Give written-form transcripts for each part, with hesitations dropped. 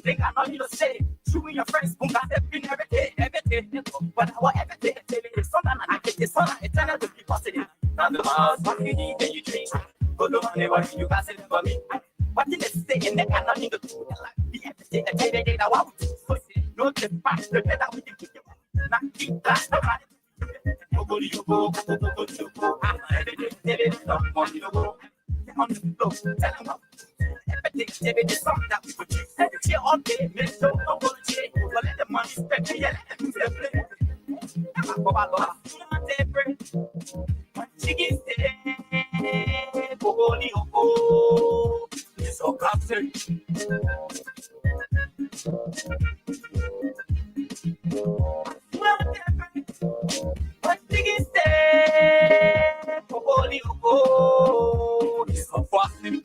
They got nothing to say. You and your friends, boom, got everything, everything. But our everything, sometimes I get this one, I tell you to be positive. Now the house, what you need, then you drink. Go to money, what you got, say for me. What did they say? And they got nothing to do. Be everything, they don't want to. No, the fact, the better we can get you. Not keep that, nobody. You go, on the floor, tell them what. Everything, is something that we would do. Every year all day, make sure no one change. But let the money spend, yeah, let them do their play. It's all captain. What chicken say? It's all captain.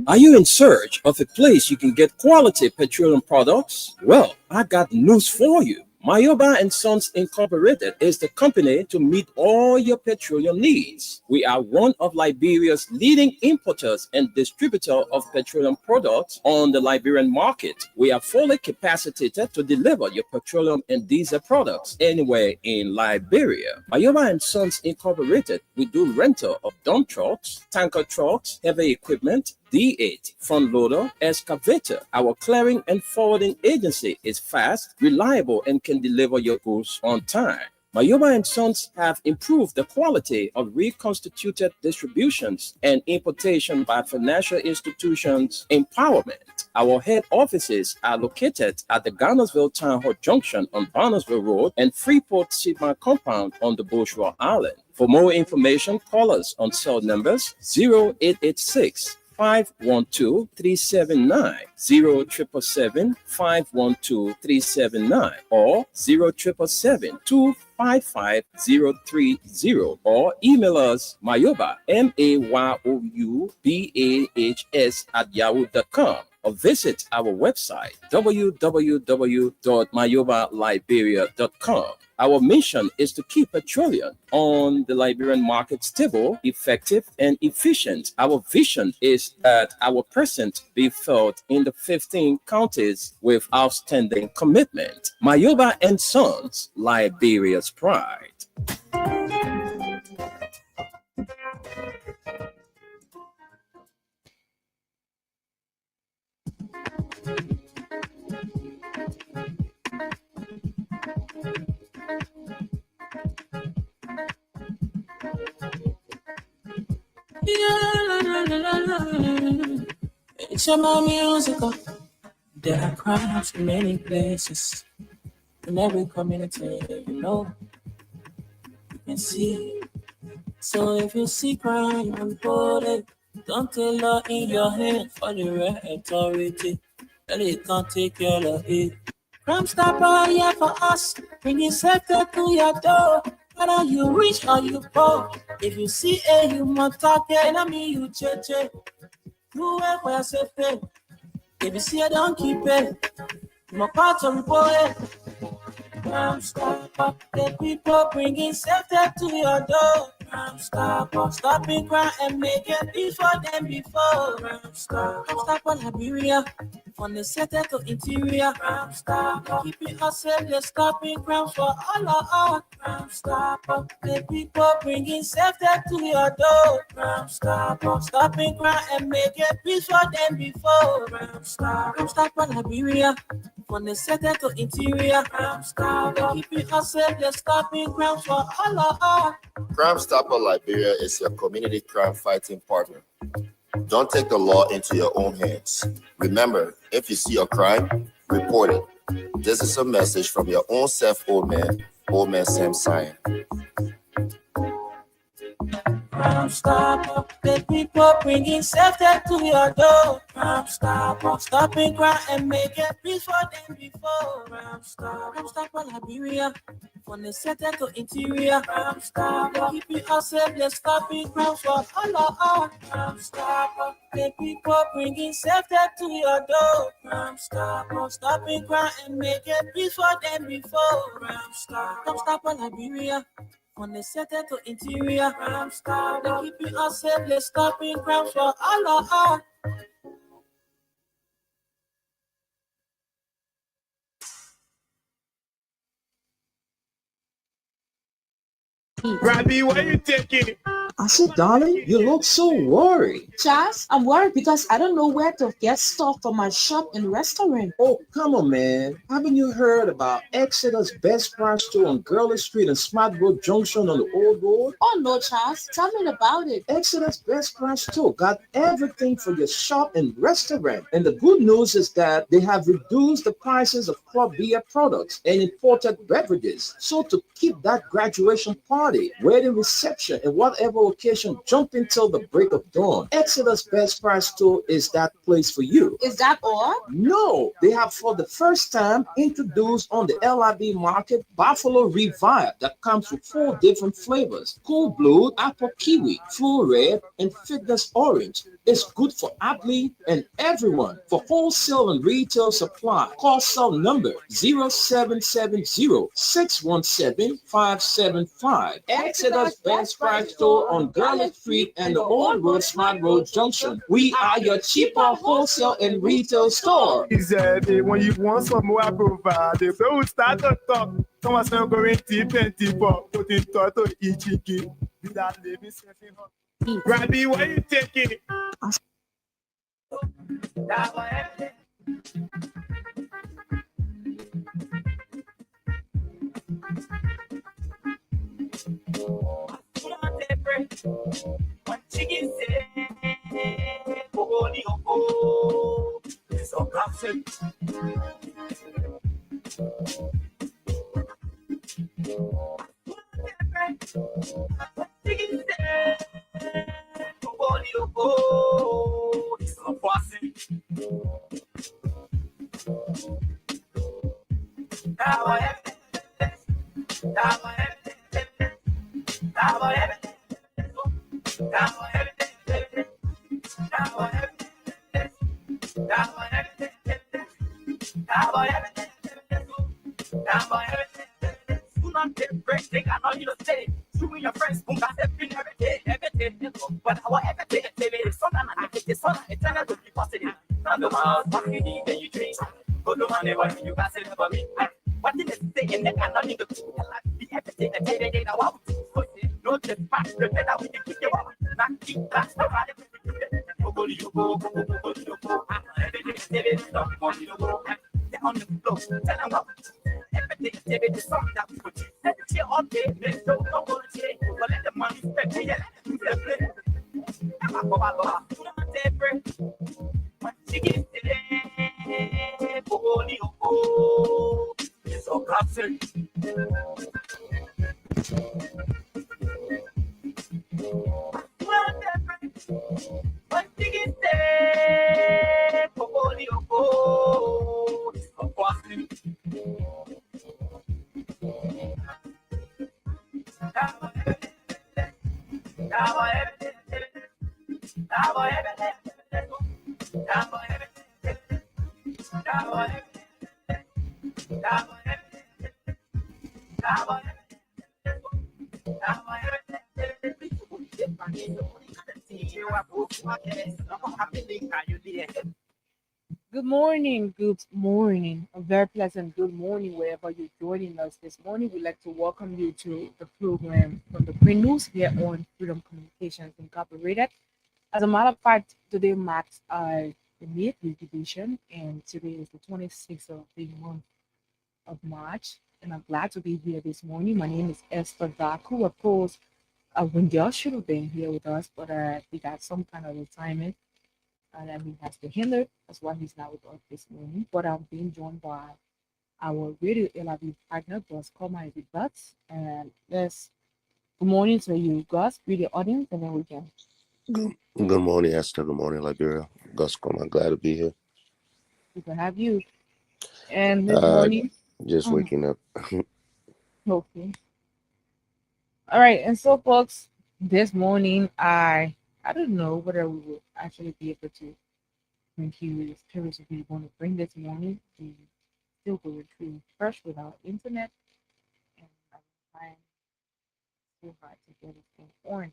Are you in search of a place you can get quality petroleum products? Well, I got news for you. Mayoba and Sons Incorporated is the company to meet all your petroleum needs. We are one of Liberia's leading importers and distributor of petroleum products on the Liberian market. We are fully capacitated to deliver your petroleum and diesel products anywhere in Liberia. Mayoba and Sons Incorporated, we do rental of dump trucks, tanker trucks, heavy equipment, D8, front loader, excavator. Our clearing and forwarding agency is fast, reliable, and can deliver your goods on time. Mayoba and Sons have improved the quality of reconstituted distributions and importation by financial institutions empowerment. Our head offices are located at the Garnersville Town Hall Junction on Barnesville Road and Freeport Sigma Compound on the Bourgeois Island. For more information, call us on cell numbers 0886 512-379, 0777-512-379, or 0777-255-030, or email us Mayoba, MAYOUBAHS @yahoo.com, or visit our website www.mayobaliberia.com. Our mission is to keep petroleum on the Liberian market stable, effective, and efficient. Our vision is that our presence be felt in the 15 counties with outstanding commitment. Mayoba and Sons, Liberia's pride. It's my musical. There are crowds in many places, in every community, you can see. So if you see crime and hold it, don't take law in your hand for the right authority. That it can't take care of it. Crime Stopper here for us, bringing safety to your door. Whether you rich or you poor, if you see a human target, enemy you check. You work for your safety. If you see it, don't keep it. My part of report. Crime Stopper, the people bringing safety to your door. Crime Stopper, stopping crime and make it before them before. Crime Stopper, Liberia. From the center to interior, Crime Stopper, keeping us safe, they're stopping crime for all of us. Crime Stopper, the people bringing safety to your door. Crime Stopper, stopping crime and make it peace for them before. Crime Stopper, Liberia. From the center to interior, Crime Stopper, keeping us safe, they're stopping crime for all of us. Crime Stopper Liberia is your community crime fighting partner. Don't take the law into your own hands. Remember, if you see a crime, report it. This is a message from your own self, Old Man Sam Sion. Crime Stopper, the people bringing safety to your door. Crime Stopper, stopping crime and making peace for them before. Crime Stopper Liberia, from the center to interior. Crime Stopper, keeping us safe, let's stopping crime for all. Crime Stopper, the people bringing safety to your door. Crime Stopper, stopping crime and making peace for them before. Crime Stopper Liberia. On the center to interior, crime stop. They keeping us safe, let's stopping crime for all. Robbie, why you taking? I said, darling, you look so worried. Charles, I'm worried because I don't know where to get stuff for my shop and restaurant. Oh, come on, man. Haven't you heard about Exeter's Best Price Store on Gurley Street and Smart Road Junction on the Old Road? Oh no, Charles, tell me about it. Exeter's Best Price Store got everything for your shop and restaurant. And the good news is that they have reduced the prices of club beer products and imported beverages. So to keep that graduation party, wedding reception, and whatever occasion jumping till the break of dawn, Exeter's Best Price Store is that place for you. Is that all? No, they have for the first time introduced on the LIB market Buffalo Revive that comes with 4 different flavors: Cool Blue, Apple Kiwi, Full Red, and Fitness Orange. It's good for athlete and everyone. For wholesale and retail supply, call cell number 0770-617-575. Exeter's Best Price Store on Garland Street and the Old Road Smart Road Junction. We are your cheaper wholesale and retail store. He said, when you want some more provide, so we start to talk. Come on, so going deep and deeper, putting thought to each key. Without living something. Robbie, why you taking it? What chicken say? It's so classic. It's so classic. But our everything is so that I get this one, it's another positive. Now the miles, what you need, then you drink. Go to money, what you got to for me. What did it say? And then I don't need to be everything that they know. No, just back the better we can keep you up. Not keep that stuff out of it. On the floor, tell them what everything is something that we put. Let the chair all day, let's go to the chair, but let the money spend. Yeah, let them I'm go back. What chicken today? It's so classic. What chicken today? It's so classic. Good morning. A very pleasant good morning wherever you're joining us this morning. We'd like to welcome you to the program from the Green News here on Freedom Communications Incorporated. As a matter of fact, today marks the midweek edition, and today is the 26th of the month of March. And I'm glad to be here this morning. My name is Esther Daku. Of course, Wendell should have been here with us, but he got some kind of assignment. And then he has to handle. That's why he's not with us this morning. But I'm being joined by our radio LIV partner, Buzz Coma Butts. And let's Good morning to you, Gus. Greet the audience, and then we can. Good morning, Esther. Good morning, Liberia. Guscom, I'm glad to be here. We can have you. And this Uh, morning, just oh, waking up. okay. All right, and so folks, this morning I don't know whether we will actually be able to bring you the stories that we want to bring this morning. We still going through first with our internet, and I'm trying so hard to get it on.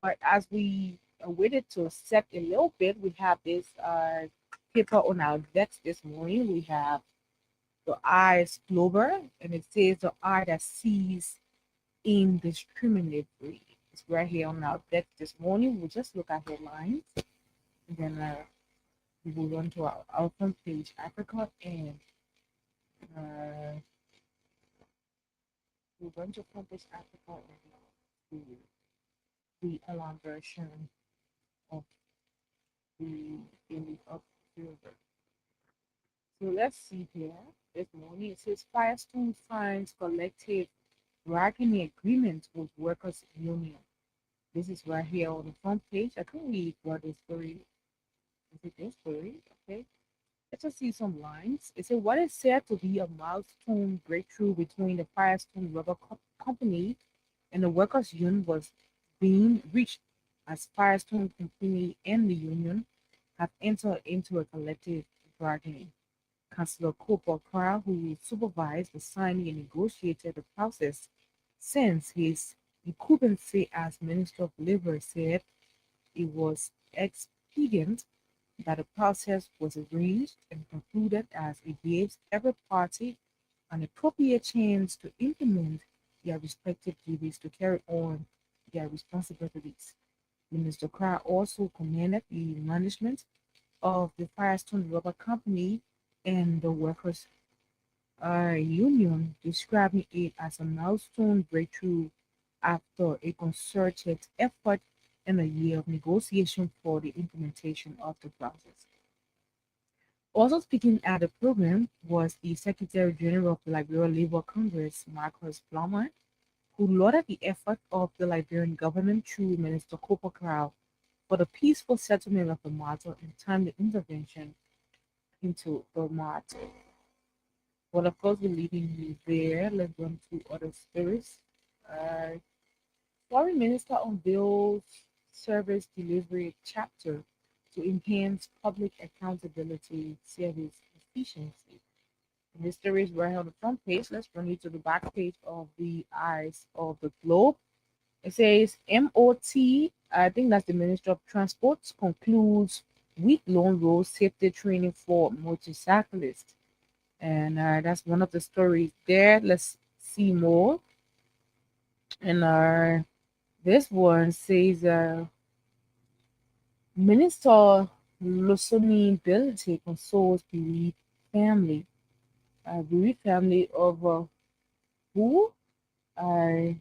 But as we waited to set a little bit, we have this paper on our desk this morning. We have the eyes global, and it says the eye that sees indiscriminately. It's right here on our deck this morning. We'll just look at headlines, and then we will run to our front page, Africa, and uh, we'll run to front page Africa and the online version of the Daily Observer. So let's see here. This morning it says Firestone signs collective bargaining agreement with workers' union. This is right here on the front page. I think we got this story. Is it this story? Okay. Let's just see some lines. It said, what is said to be a milestone breakthrough between the Firestone Rubber Company and the workers' union was being reached as Firestone Company and the union have entered into a collective bargaining. Councillor Cooper Crow, who supervised the signing and negotiated the process since his incumbency as Minister of Labor, said it was expedient that the process was arranged and concluded as it gives every party an appropriate chance to implement their respective duties to carry on their responsibilities. Minister Crow also commended the management of the Firestone Rubber Company and the workers' union, describing it as a milestone breakthrough after a concerted effort and a year of negotiation for the implementation of the process. Also speaking at the program was the Secretary General of the Liberian Labour Congress, Marcus Plummer, who lauded the effort of the Liberian government through Minister Cooper Crow for the peaceful settlement of the matter and timely intervention into the matter. Well, of course, we're leaving you there. Let's run to other stories. Uh, Foreign Minister unveils service delivery chapter to enhance public accountability service efficiency. And this story is right on the front page. Let's run it to the back page of the Eyes of the Globe. It says MOT, I think that's the Ministry of Transport, concludes week-long road safety training for motorcyclists. And that's one of the stories there. Let's see more. And this one says Minister Lusoni Belite consoles bereaved family of who? I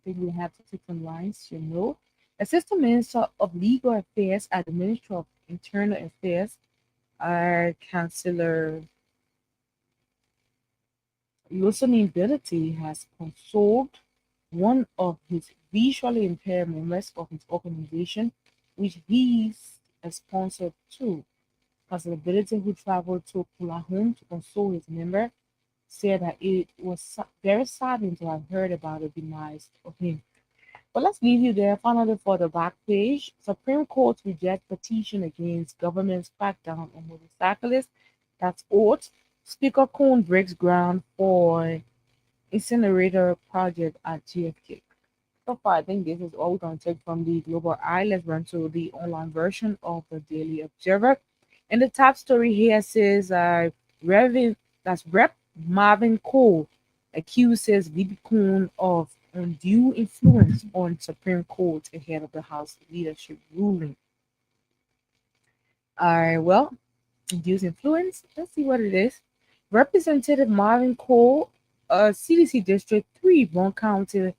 think we have to take some lines, you know. Assistant Minister of Legal Affairs at the Ministry of Internal Affairs, Councillor Lusoni Belite has consoled one of his visually impaired members of his organization, which he's a sponsor to. Ability, who traveled to Kulahum to console his member, said that it was very saddening to have heard about the demise of him. But let's leave you there. Finally, for the back page, Supreme Court rejects petition against government's crackdown on motorcyclists. That's oath. Speaker Coon breaks ground for incinerator project at GFK. So far, I think this is all we're going to take from the Global Eye. Let's run to the online version of the Daily Observer. And the top story here says Rep Marvin Cole accuses Bibi Coon of undue influence on Supreme Court ahead of the House leadership ruling. Well, undue influence. Let's see what it is. Representative Marvin Cole, CDC District 3, Bond County,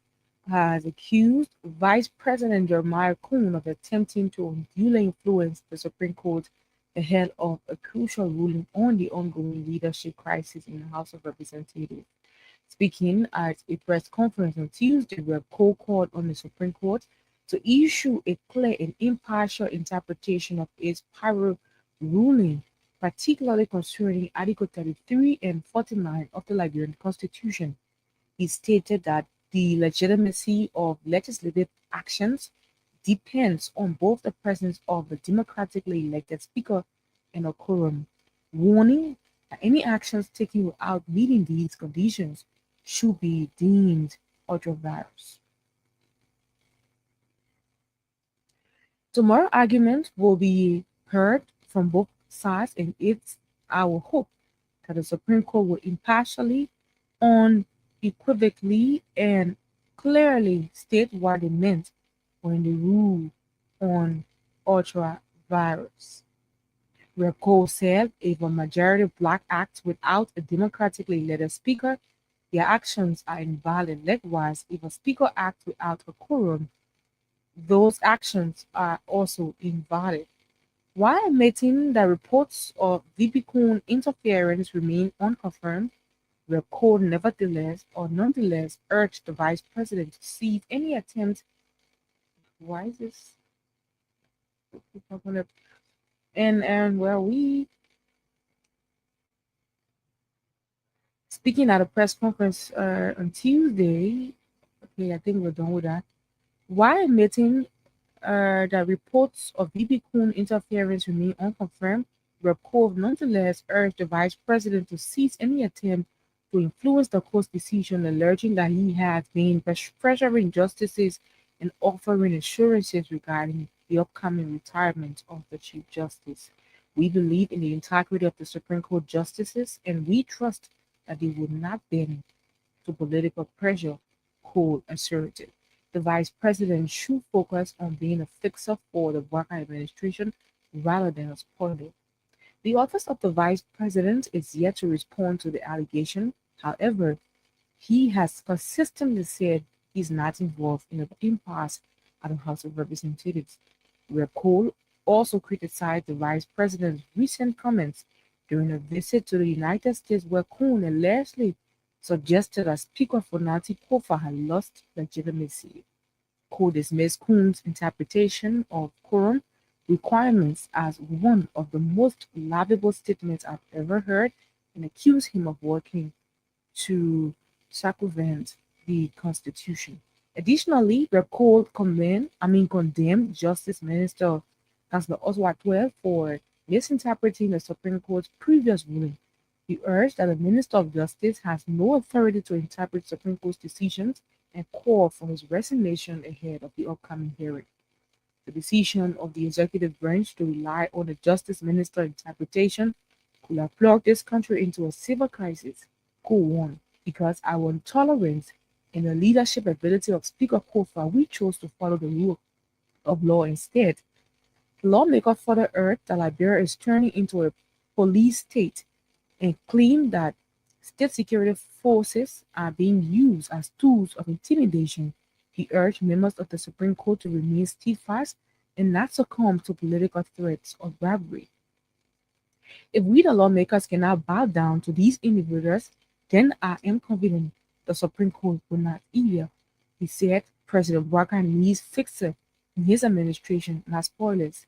has accused Vice President Jeremiah Coon of attempting to unduly influence the Supreme Court ahead of a crucial ruling on the ongoing leadership crisis in the House of Representatives. Speaking at a press conference on Tuesday, Rep. Cole called on the Supreme Court to issue a clear and impartial interpretation of its prior ruling, particularly concerning Article 33 and 49 of the Liberian Constitution. He stated that the legitimacy of legislative actions depends on both the presence of the democratically elected speaker and a quorum, warning that any actions taken without meeting these conditions should be deemed ultra-virus. Tomorrow argument will be heard from both sides, and it's our hope that the Supreme Court will impartially, unequivocally, and clearly state what they meant when they ruled on ultra-virus. Rep. Cole said if a majority of black acts without a democratically elected speaker, their actions are invalid. Likewise, if a speaker acts without a quorum, those actions are also invalid. While admitting that reports of VP Coon interference remain unconfirmed, Rep. Cole nonetheless urged the Vice President to cease any attempt. Why is this? And where we speaking at a press conference on Tuesday. Okay, I think we're done with that. While admitting that reports of VP Coon interference remain unconfirmed, Rep. Cole nonetheless urged the Vice President to cease any attempt to influence the court's decision, alleging that he had been pressuring justices and offering assurances regarding the upcoming retirement of the Chief Justice. We believe in the integrity of the Supreme Court justices, and we trust that they would not bend to political pressure, Cole asserted. The Vice President should focus on being a fixer for the Barker administration rather than a spoiler. The office of the Vice President is yet to respond to the allegation. However, he has consistently said he's not involved in the impasse at the House of Representatives. Rep. Cole also criticized the Vice President's recent comments during a visit to the United States, where Coon allegedly suggested that Speaker Fonati Kofa had lost legitimacy. Cole dismissed Coon's interpretation of quorum requirements as one of the most laughable statements I've ever heard, and accused him of working to circumvent the Constitution. Additionally, Rep. Cole condemned Justice Minister Councillor Oswald 12 for misinterpreting the Supreme Court's previous ruling. He urged that the Minister of Justice has no authority to interpret Supreme Court's decisions and called for his resignation ahead of the upcoming hearing. The decision of the executive branch to rely on the Justice Minister interpretation could have plugged this country into a civil crisis. Cole warned, because our intolerance and the leadership ability of Speaker Kofa, we chose to follow the rule of law instead. The lawmaker further urged that Liberia is turning into a police state and claimed that state security forces are being used as tools of intimidation. He urged members of the Supreme Court to remain steadfast and not succumb to political threats or bribery. If we, the lawmakers, cannot bow down to these individuals, then I am confident the Supreme Court will not either. He said President Barker needs fixer in his administration, not spoilers.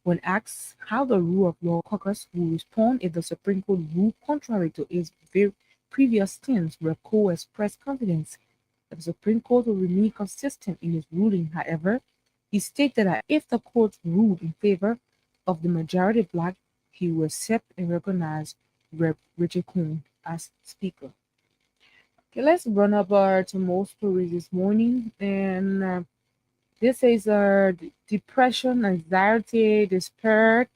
When asked how the rule of law caucus will respond if the Supreme Court ruled contrary to its previous stance, Rep. Cole expressed confidence that the Supreme Court will remain consistent in its ruling. However, he stated that if the court ruled in favor of the majority black, he will accept and recognize Rep. Richard Coon as Speaker. Okay, let's run up to more stories this morning. And this is depression, anxiety, despair.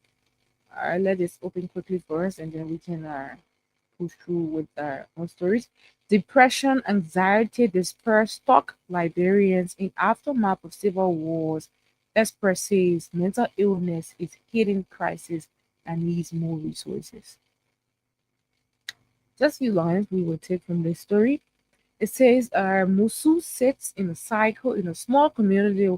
I'll let this open quickly for us, and then we can push through with more stories. Depression, anxiety, despair stalk Liberians in aftermath of civil wars. Expert says mental illness is hidden crisis and needs more resources. Just a few lines we will take from this story. It says, Musu sits in a cycle in a small community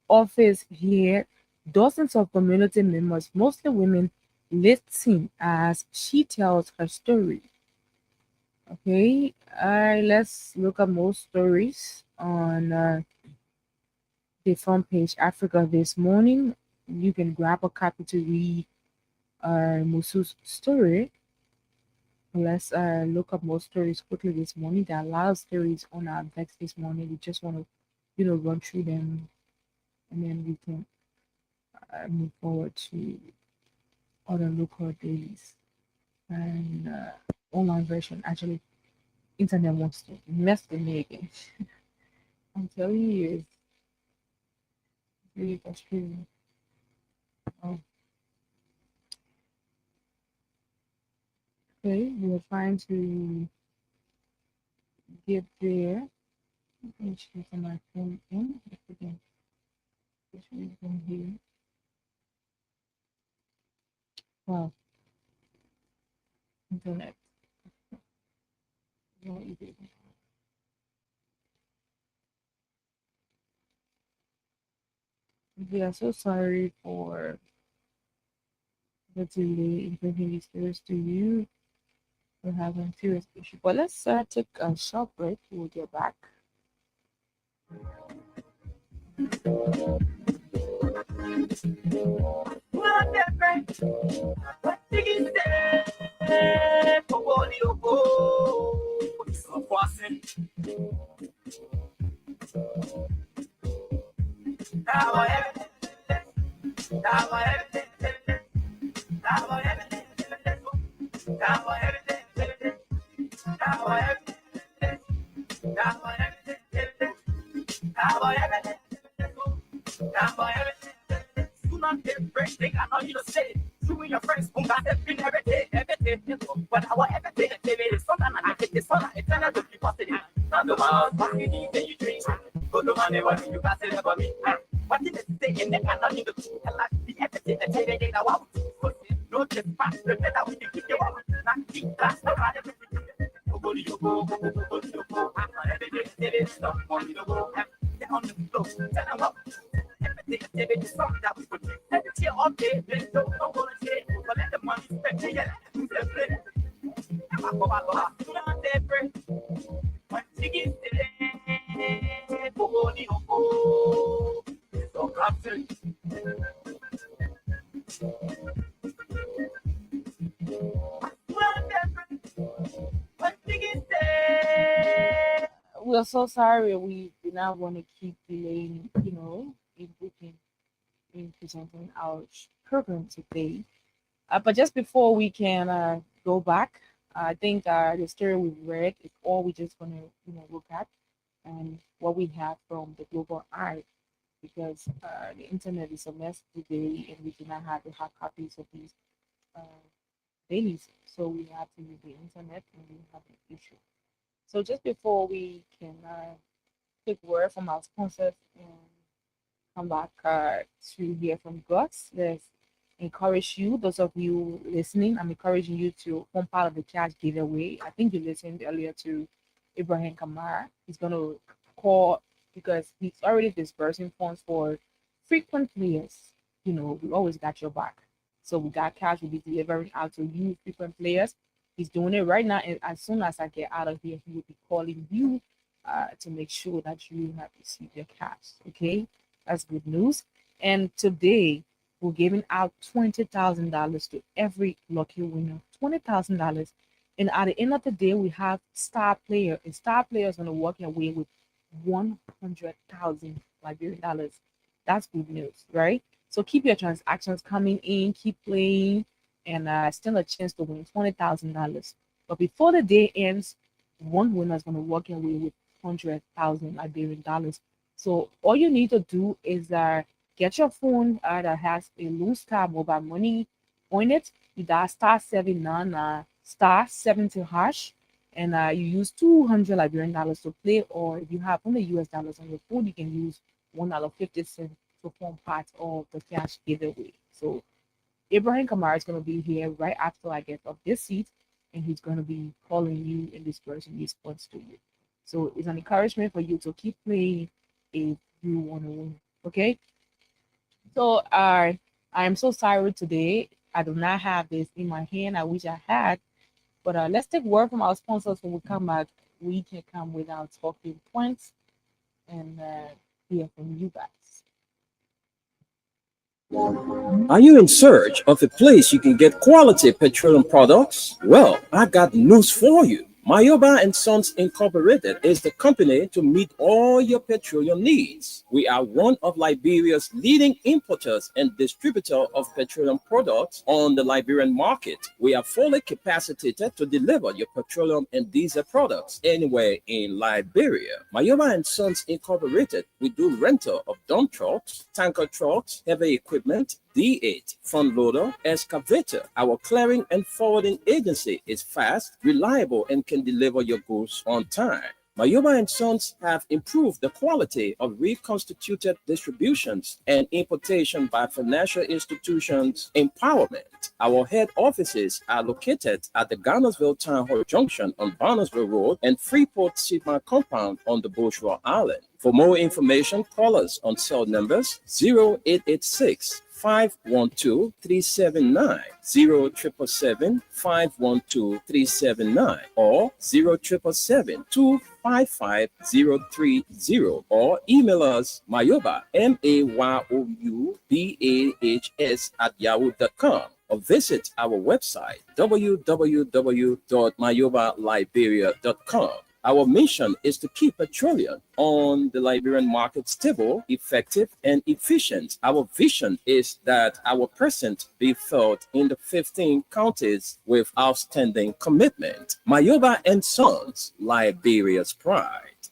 office here. Dozens of community members, mostly women, listen as she tells her story. Okay, let's look at more stories on the front page Africa this morning. You can grab a copy to read Musu's story. Let's look up more stories quickly this morning. There are a lot of stories on our decks this morning. We just want to, run through them, and then we can move forward to other local dailies and online version. Actually, internet wants to mess with me again. I'm telling you, it's really frustrating. Oh, okay, we are trying to get there. Let me choose my phone in. If we can just read them here. Wow, internet. No, you didn't. We are so sorry for the delay in bringing these stories to you. We're having serious issue. But let's take a short break. We'll get back. What different? What did you say? For what you go? So passing. Now I have now I have now I have now I have now I have now I have now I have now I have do not get fresh, they got nothing to say. You and your friends, who got that thing every day, but our everything, it's something I get this one, it's another to be positive. Not the ones, what you need, then you drink. Go to money, what you got said about me. What did they say? And they got nothing to do. And like the everything that they know out. No, just pass the better we can keep you out. Not keep class, no matter everything. Go to your go, go to your go. Every day, they did stuff for me to go. They're on the floor, tell them what. Everything they did is something that we could do. Every year all day, they don't want to say. But let the money spend, yeah, who's the play? I'm a go, do not say, pray. When she gets there, go to your go. So captain. We're so sorry. We do not want to keep delaying, in booking, in presenting our program today. But just before we can go back, I think the story we've read is all we're just going to, look at and what we have from the global eye because the internet is a mess today and we do not have the hard copies of these uh, dailies. So we have to use the internet and we have an issue. So just before we can take word from our sponsors and come back to hear from Gus, let's encourage you, those of you listening, I'm encouraging you to form part of the cash giveaway. I think you listened earlier to Ibrahim Kamara. He's going to call because he's already dispersing funds for frequent players. We always got your back. So we got cash will be delivering out to you, frequent players. He's doing it right now. And as soon as I get out of here, he will be calling you to make sure that you have received your cash. Okay, that's good news. And today, we're giving out $20,000 to every lucky winner. $20,000. And at the end of the day, we have star player. And star player is going to walk away with 100,000 Liberian dollars. That's good news, right? So keep your transactions coming in, keep playing, and still a chance to win $20,000. But before the day ends, one winner is going to walk away with 100,000 Liberian dollars. So all you need to do is get your phone that has a Lone Star mobile money on it. You dial *799 *70#, and you use 200 Liberian dollars to play. Or if you have only US dollars on your phone, you can use $1.50 to form part of the cash giveaway. So Ibrahim Kamara is going to be here right after I get off this seat, and he's going to be calling you and dispersing these points to you. So it's an encouragement for you to keep playing if you want to win. Okay. So I am so sorry today. I do not have this in my hand. I wish I had, But let's take word from our sponsors. When we come back, we can come with our talking points and hear from you guys. Are you in search of a place you can get quality petroleum products? Well, I got news for you. Mayoba and Sons Incorporated is the company to meet all your petroleum needs. We are one of Liberia's leading importers and distributor of petroleum products on the Liberian market. We are fully capacitated to deliver your petroleum and diesel products anywhere in Liberia. Mayoba and Sons Incorporated, we do rental of dump trucks, tanker trucks, heavy equipment, D8, front loader, excavator. Our clearing and forwarding agency is fast, reliable, and can deliver your goods on time. Mayoba and Sons have improved the quality of reconstituted distributions and importation by financial institutions empowerment. Our head offices are located at the Garnersville Town Hall Junction on Barnesville Road and Freeport Sigma Compound on the Bushra Island. For more information, call us on cell numbers 0886 512-379, 0777-512-379, or 0777-255-030, or email us Mayoba, MAYOUBAHS @yahoo.com, or visit our website www.mayobaliberia.com. Our mission is to keep petroleum on the Liberian market stable, effective, and efficient. Our vision is that our presence be felt in the 15 counties with outstanding commitment. Mayoba and Sons, Liberia's pride.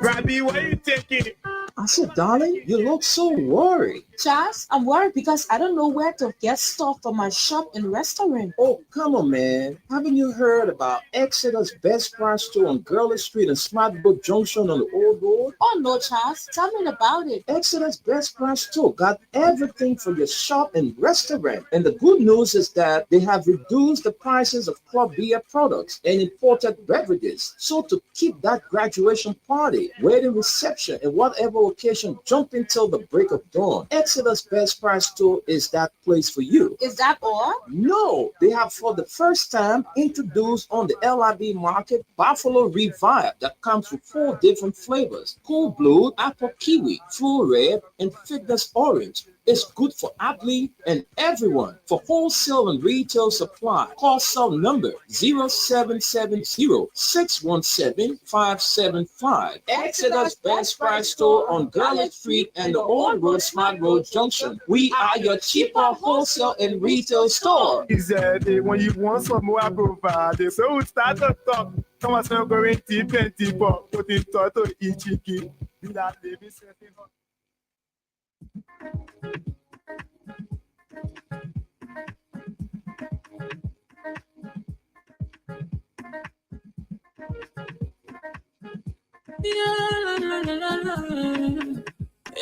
Robbie, why you taking it? I said, darling, you look so worried. Charles, I'm worried because I don't know where to get stuff for my shop and restaurant. Oh, come on, man. Haven't you heard about Exeter's Best Price Store on Gurley Street and Smartboat Junction on the Old Road? Oh no, Charles, tell me about it. Exeter's Best Price Store got everything for your shop and restaurant. And the good news is that they have reduced the prices of club beer products and imported beverages. So to keep that graduation party, wedding reception, and whatever occasion jumping till the break of dawn, Exeter's Best Price Store is that place for you. Is that all? No, they have for the first time introduced on the LIB market Buffalo Revive that comes with 4 different flavors: Cool Blue, Apple Kiwi, Full Red, and Fitness Orange. It's good for athlete and everyone. For wholesale and retail supply, call cell number 0770-617-575. Exeter's Best Price Store on Garland Street and the Old Road Smart Road Junction. We are your cheaper wholesale and retail store. Exactly. When you want some more provide, so we start to talk. Come on, so going deep and deeper. Put it to each key. Without living setting up.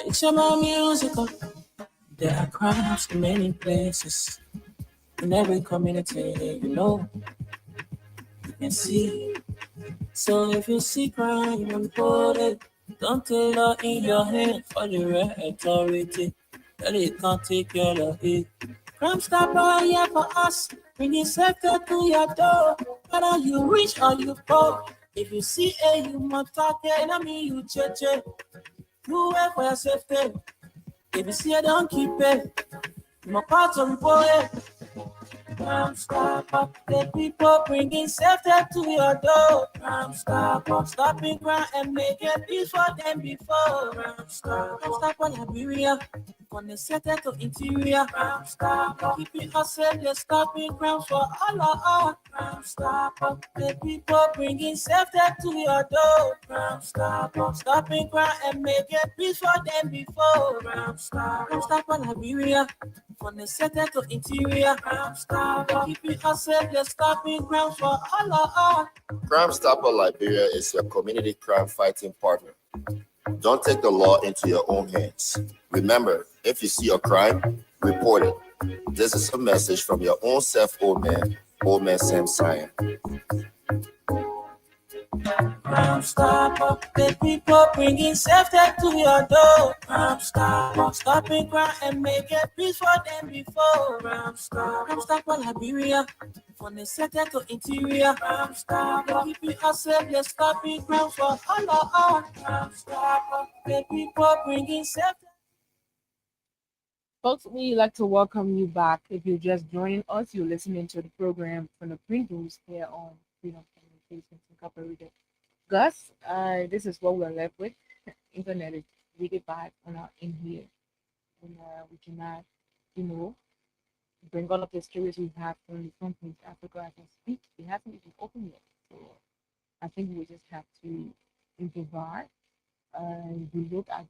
It's about musical. There are crimes in many places. In every community, you can see. So if you see crime, report it. Don't take law in your hand for the right authority. That it can't take care of it. Crime Stopper here for us. Bring the safety to your door. Whether you rich or you poor. If you see you must talk it. I mean you check. You wait for your safety. If you see don't keep it. You must part of report. Crime Stopper, the people bringing safety to your door. Crime Stopper, stopping crime and make it peace for them before. Crime Stopper, Liberia, from the center to interior. Crime Stopper, keeping us safe, they're stopping crime for all of us. Crime Stopper, the people bringing safety to your door. Crime Stopper, stopping crime and make it peace for them before. Crime Stopper, Liberia, from the center to interior. Crime Stopper, keeping us safe, they're stopping crime for all of us. Crime Stopper Liberia is your community crime fighting partner. Don't take the law into your own hands. Remember, if you see a crime, report it. This is a message from your own self, old man Sam Sion. Crime Stopper, the people bringing safety to your door. Crime Stopper, stopping crime and making peace for them before. Crime Stopper, Liberia, from the center to interior. Crime Stopper, keeping us safe, let's stopping crime for all our. Crime Stopper, the people bringing safety. Folks, we like to welcome you back. If you're just joining us, you're listening to the program from the Print News here on Freedom Communications Incorporated. Gus, this is what we're left with. Internet is really bad on our in here, and we cannot, you know, bring all of the stories we have from the front page Africa as we speak. It hasn't even opened yet, so I think we just have to improvise and we look at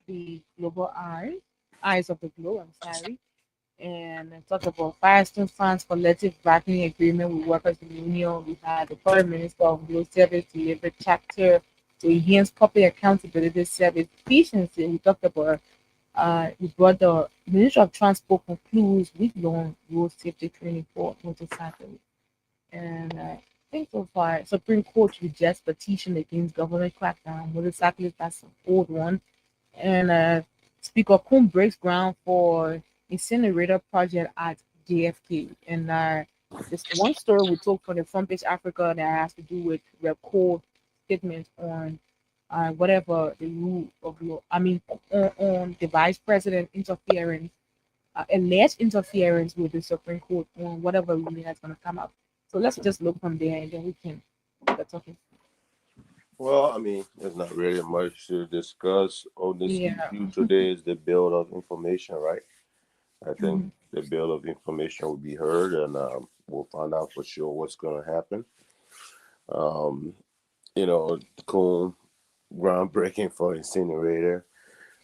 the global eyes of the globe. I'm sorry, and talk about Firestone Funds collective bargaining agreement with workers in the union. We had the Foreign Minister of Global Service delivered chapter to enhance public accountability service efficiency. We talked about we brought the Ministry of Transport concludes week-long road safety training for motorcycles. And I think so far, Supreme Court rejects petition against government crackdown on motorcyclists. That's an old one. And Speaker Coon breaks ground for incinerator project at JFK. And this one story we took from the Front Page Africa that has to do with Repco statements on whatever the rule of law. I mean, on the vice president interference, alleged interference with the Supreme Court on whatever ruling that's going to come up. So let's just look from there and then we can start talking. Well, I mean, there's not really much to discuss. All this Yeah. issue today is the bill of information, right? I think the bill of information will be heard, and we'll find out for sure what's going to happen. Um, cool, groundbreaking for incinerator,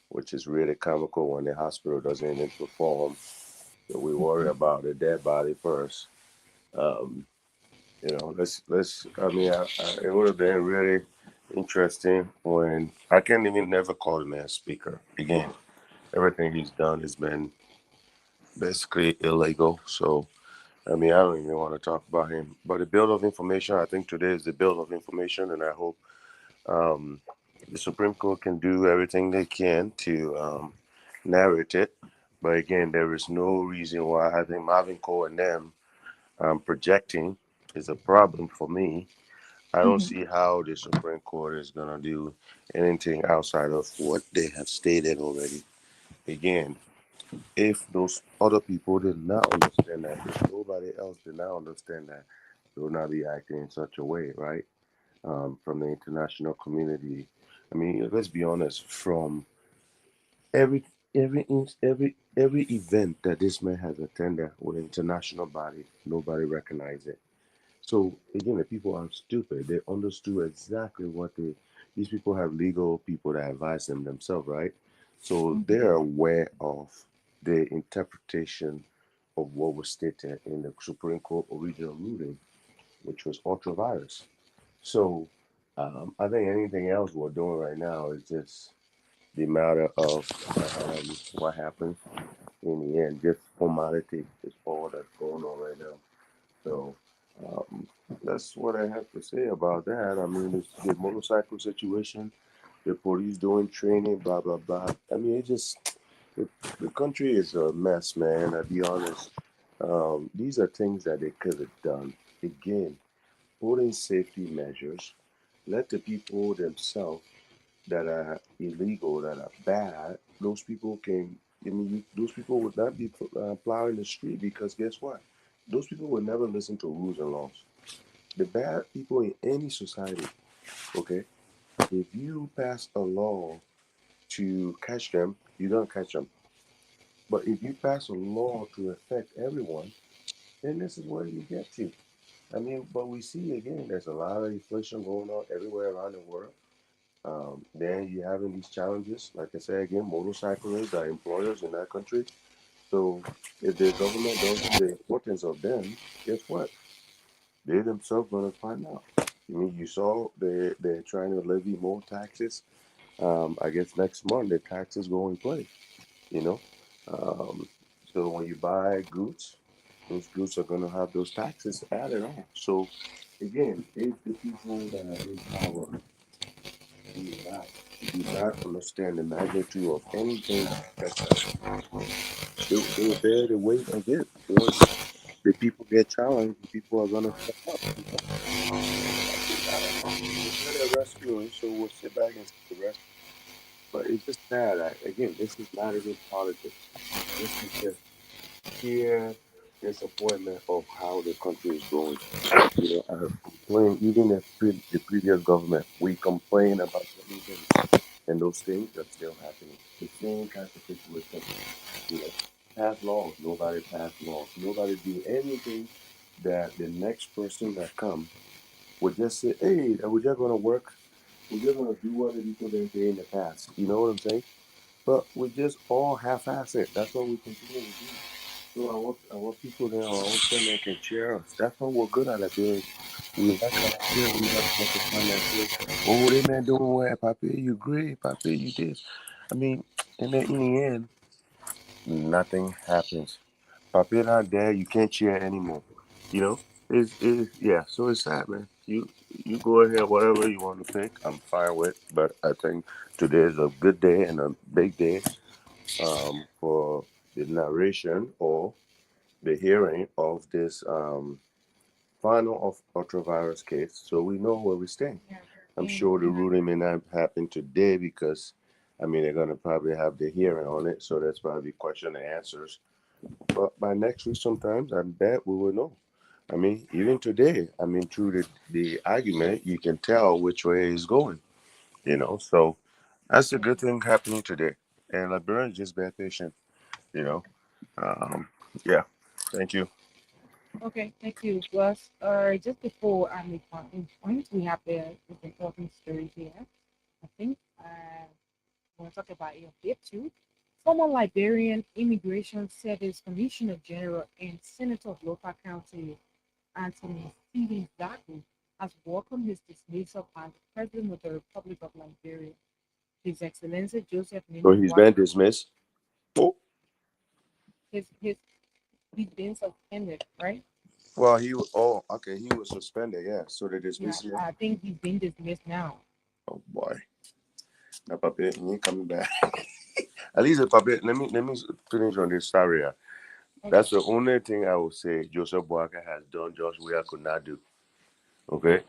which is really comical when the hospital doesn't even perform. So we worry about the dead body first. Um, let's. I mean, it would have been really interesting when I can't even never call the man speaker again. Everything he's done has been basically illegal. So I mean, I don't even want to talk about him. But the bill of information, I think today is the bill of information, and I hope um, the Supreme Court can do everything they can to narrate it. But again, there is no reason why I think Marvin Cole and them projecting is a problem for me. I don't see how the Supreme Court is going to do anything outside of what they have stated already. Again, if those other people did not understand that, if nobody else did not understand that, they will not be acting in such a way, right? From the international community. I mean, let's be honest. From every every event that this man has attended with international body, nobody recognized it. So again, the people aren't stupid. They understood exactly what these people have legal people that advise them themselves, right? So they're aware of the interpretation of what was stated in the Supreme Court original ruling, which was ultra-virus. So I think anything else we're doing right now is just the matter of what happens in the end, just formality is all that's going on right now. So um, that's what I have to say about that. I mean, it's the motorcycle situation, the police doing training, blah blah blah. I mean, it just the, the country is a mess, man. I'll be honest. These are things that they could have done. Again, put in safety measures. Let the people themselves that are illegal, that are bad, those people can. I mean, those people would not be plowing the street because guess what? Those people would never listen to rules and laws. The bad people in any society, okay, if you pass a law to catch them, you don't catch them. But if you pass a law to affect everyone, then this is where you get to. I mean, but we see again, there's a lot of inflation going on everywhere around the world. Then you're having these challenges. Like I said again, motorcyclists are employers in that country. So if the government don't see the importance of them, guess what? They themselves gonna find out. I mean, you saw they're trying to levy more taxes. I guess next month the taxes go in play. You know, um, so when you buy goods, those groups are gonna have those taxes added on. So again, if the people that are in power do not understand the magnitude of anything that affects us, they will bear the weight of it. Once the people get challenged, the people are gonna step up. I don't know. We're not a rescuing, so we'll sit back and see the rest. But it's just sad. Again, this is not even politics. This is just sheer disappointment of how the country is going. I have complained, even the previous government, we complain about certain things, and those things are still happening. The same kind of situation, you know, pass laws, nobody passed laws, nobody do anything that the next person that come would just say, hey, we're just gonna work, we're just gonna do what the people didn't say in the past. You know what I'm saying? But we just all half-ass it. That's what we continue to do. So our people there, our own friends can cheer us. That's what we're good at Liberia. We like our Liberia. We like to find that place. Oh, they man doing well. Papi, you great. Papi, you this. I mean, and then in the end, nothing happens. Papi not there. You can't cheer anymore. You know, yeah. So it's sad, man. You go ahead, whatever you want to pick. I'm fine with. But I think today is a good day and a big day for the narration or the hearing of this final of ultravirus case, so we know where we stand. Yeah. I'm And sure the ruling may not happen today because, I mean, they're gonna probably have the hearing on it, so that's probably question and answers. But by next week, sometimes I bet we will know. I mean, even today, I mean, through the argument, you can tell which way it's going. So that's a good thing happening today. And Liberians just bear patient. You know, um, yeah. Thank you. okay, thank you. Plus, just before I make my own point, we have the important story here. I think want to talk about it a bit too. Former Liberian Immigration Service Commissioner General and Senator of Local County Anthony Stephen Zaku has welcomed his dismissal as President of the Republic of Liberia. His Excellency Joseph So Nini he's been Waka, dismissed. Oh, his he's been suspended, right? well, oh, okay, he was suspended. Yeah, so they Yeah, dismissed him. I think he's been dismissed now. Oh boy, that puppet, he ain't coming back. At least a puppet. Let me finish on this story. Yeah. Okay. That's the only thing I would say Joseph Boaka has done just we could not do. Okay,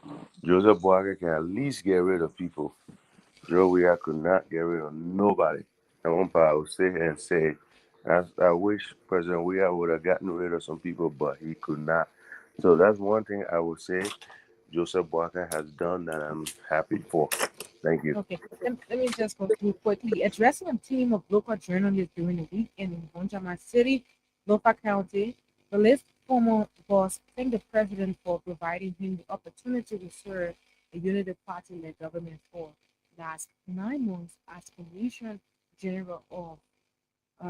Joseph Boaka can at least get rid of people. Joe Weah could not get rid of nobody. At one part, I would sit here and say, I wish President Weah would have gotten rid of some people, but he could not. So that's one thing I would say Joseph Boaka has done that I'm happy for. Thank you. Okay, let me just conclude quickly. Addressing a team of local journalists during the weekend in Bonjama City, local county, the list former boss thanked the president for providing him the opportunity to serve a unity party-led government for last 9 months as Commissioner General uh,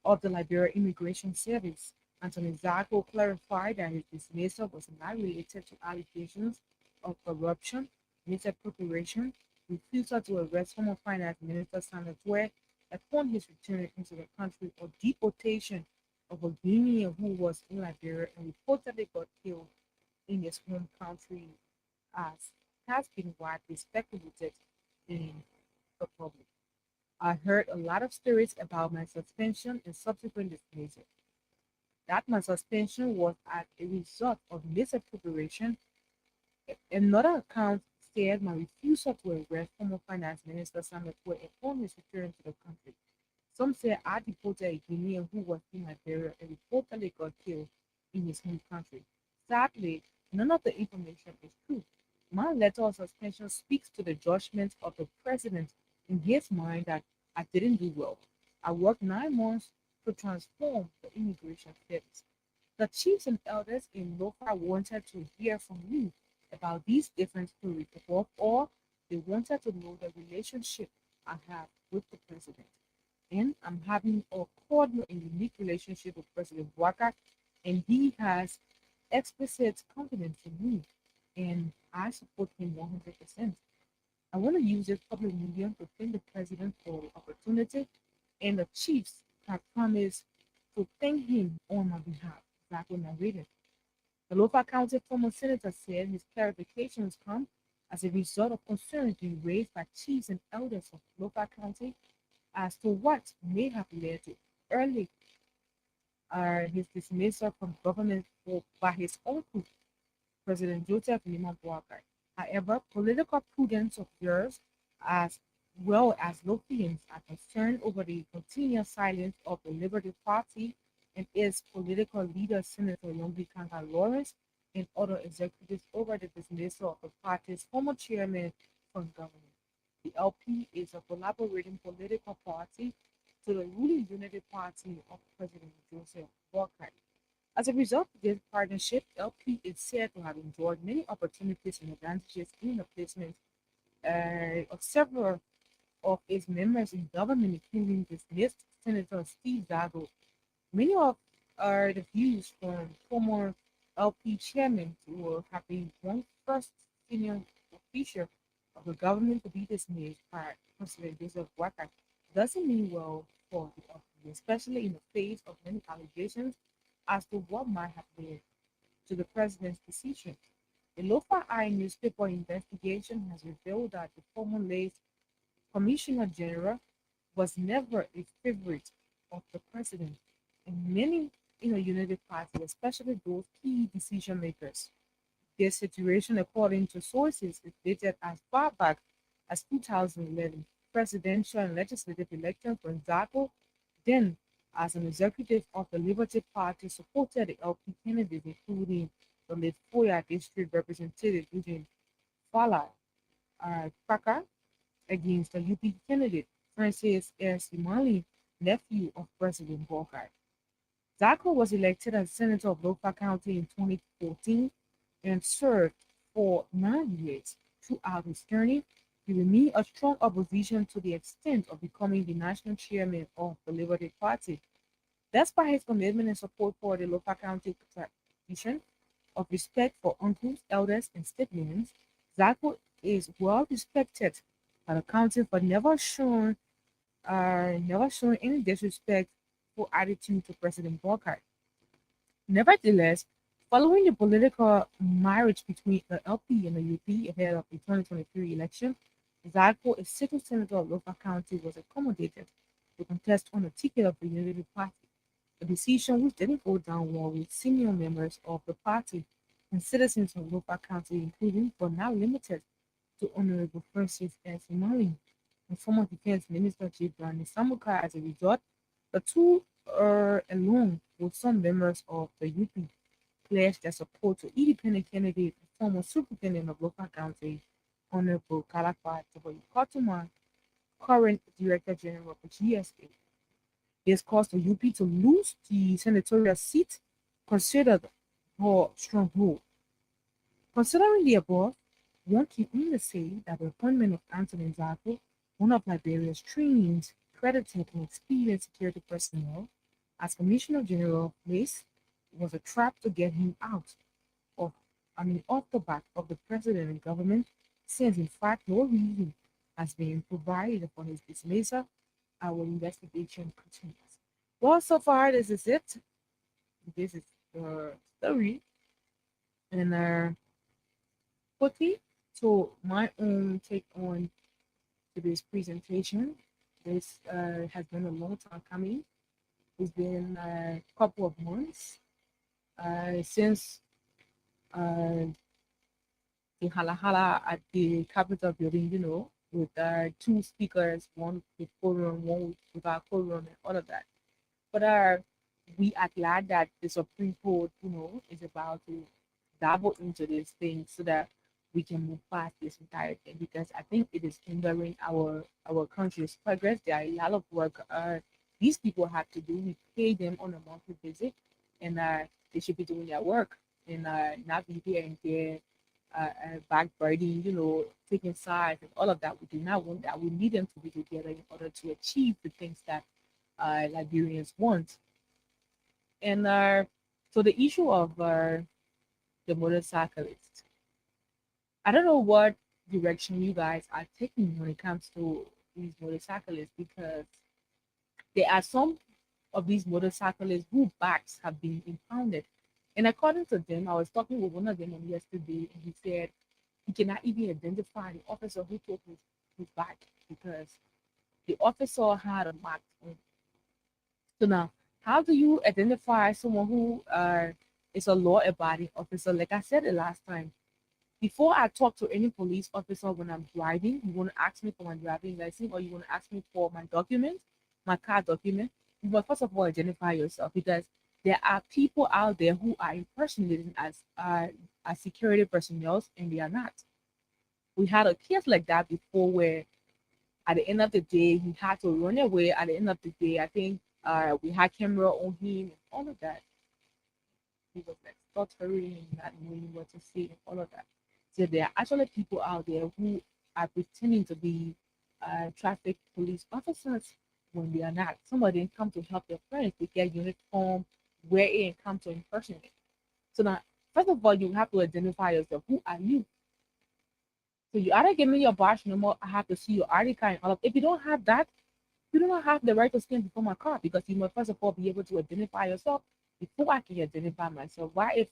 of the Liberia Immigration Service. Anthony Zacco clarified that his dismissal was not related to allegations of corruption, misappropriation, refusal to arrest former Finance Minister Sandra Twe upon his return into the country, or deportation of a Guinean who was in Liberia and reportedly got killed in his home country, as has been widely speculated in the public. I heard a lot of stories about my suspension and subsequent dismissal. That my suspension was as a result of misappropriation. Another account said my refusal to arrest former Finance Minister Samuel Kwe upon his return to the country. Some say I deported a Guinean who was in Liberia and reportedly got killed in his home country. Sadly, none of the information is true. My letter of suspension speaks to the judgment of the president in his mind that I didn't do well. I worked 9 months to transform the immigration service. The chiefs and elders in Lofa wanted to hear from me about these different stories above all. They wanted to know the relationship I have with the president. And I'm having a cordial and unique relationship with President Waka, and he has explicit confidence in me, and I support him 100%. I want to use this public medium to thank the president for the opportunity, and the chiefs have promised to thank him on my behalf. Zako narrated. The Lofa County former senator said his clarifications come as a result of concerns being raised by chiefs and elders of Lofa County as to what may have led to early his dismissal from government by his own group, President Joseph Liman Boakai. However, political prudence observes as well as Lothians are concerned over the continuous silence of the Liberty Party and its political leader, Senator Yombi Kanga Lawrence, and other executives over the dismissal of the party's former chairman from government. The LP is a collaborating political party to the ruling Unity Party of President Joseph Boakai. As a result of this partnership, LP is said to have enjoyed many opportunities and advantages in the placement of several of its members in government, including dismissed Senator Steve Zago. Many of the views from former LP chairman who have been one first senior official of the government to be dismissed by President Joseph Boakai doesn't mean well for the LP, especially in the face of many allegations as to what might have led to the president's decision. A Lofa Eye newspaper investigation has revealed that the former late Commissioner General was never a favorite of the president, and many in the United Party, especially those key decision makers. This situation, according to sources, is dated as far back as 2011 presidential and legislative elections when Zako, then as an executive of the Liberty Party, supported the LP candidates, including the late Foya District Representative Eugene Fala Kraka, against the UP candidate Francis S. Imali, nephew of President Boakai. Zako was elected as senator of Lofa County in 2014 and served for 9 years. Throughout his journey, he remained a strong opposition to the extent of becoming the national chairman of the Liberty Party. Despite his commitment and support for the Lofa County tradition of respect for uncles, elders, and siblings, Zako is well respected by the county for never showing any disrespectful attitude to President Boakai. Nevertheless, following the political marriage between the LP and the UP ahead of the 2023 election, Zako, a sitting senator of Lofa County, was accommodated to contest on the ticket of the Unity Party, a decision which didn't go down well with senior members of the party and citizens of Lofa County, including but not limited to Honorable Francis S. Imali and former Defense Minister J. Brani Samuka. As a result, the two along with some members of the UP pledged their support to independent candidate and former superintendent of Lofa County, Honorable Kalakwa Taboy Kotuma, current Director General of the GSA. This caused the UP to lose the senatorial seat considered her stronghold. Considering the above, one can only say that the appointment of Anthony Zako, one of Liberia's trained, credited, and experienced security personnel, as Commissioner General of Police, was a trap to get him out of, off the back of the president and government, since in fact no reason has been provided for his dismissal. Our investigation continues. Well, so far this is it. This is the story, and quickly to my own take on today's presentation. This has been a long time coming. It's been a couple of months since the Halahala at the Capitol building, with two speakers, one with quorum, one without quorum, and all of that. But we are glad that the Supreme Court, is about to dabble into this thing so that we can move past this entire thing, because I think it is hindering our country's progress. There are a lot of work these people have to do. We pay them on a monthly visit, and they should be doing their work and not be here and there backbiting, taking sides and all of that. We do not want that. We need them to be together in order to achieve the things that Liberians want. And so the issue of the motorcyclists, I don't know what direction you guys are taking when it comes to these motorcyclists, because there are some of these motorcyclists whose backs have been impounded. And according to them, I was talking with one of them yesterday, and he said he cannot even identify the officer who took his bag because the officer had a mark on. So now, how do you identify someone who is a law-abiding officer? Like I said the last time, before I talk to any police officer when I'm driving, you want to ask me for my driving license or you want to ask me for my documents, my car document. You must first of all identify yourself because there are people out there who are impersonating as security personnel and they are not. We had a case like that before where at the end of the day he had to run away. At the end of the day, I think we had camera on him and all of that. He was like stuttering and not knowing what to say and all of that. So there are actually people out there who are pretending to be traffic police officers when they are not. Some of them come to help their friends. They get uniform, wear it, and come to impersonate. So now, first of all, you have to identify yourself. Who are you? So you either give me your badge number, I have to see your ID card and all of. If you don't have that, you do not have the right to stand before my car because you must first of all be able to identify yourself before I can identify myself. Why if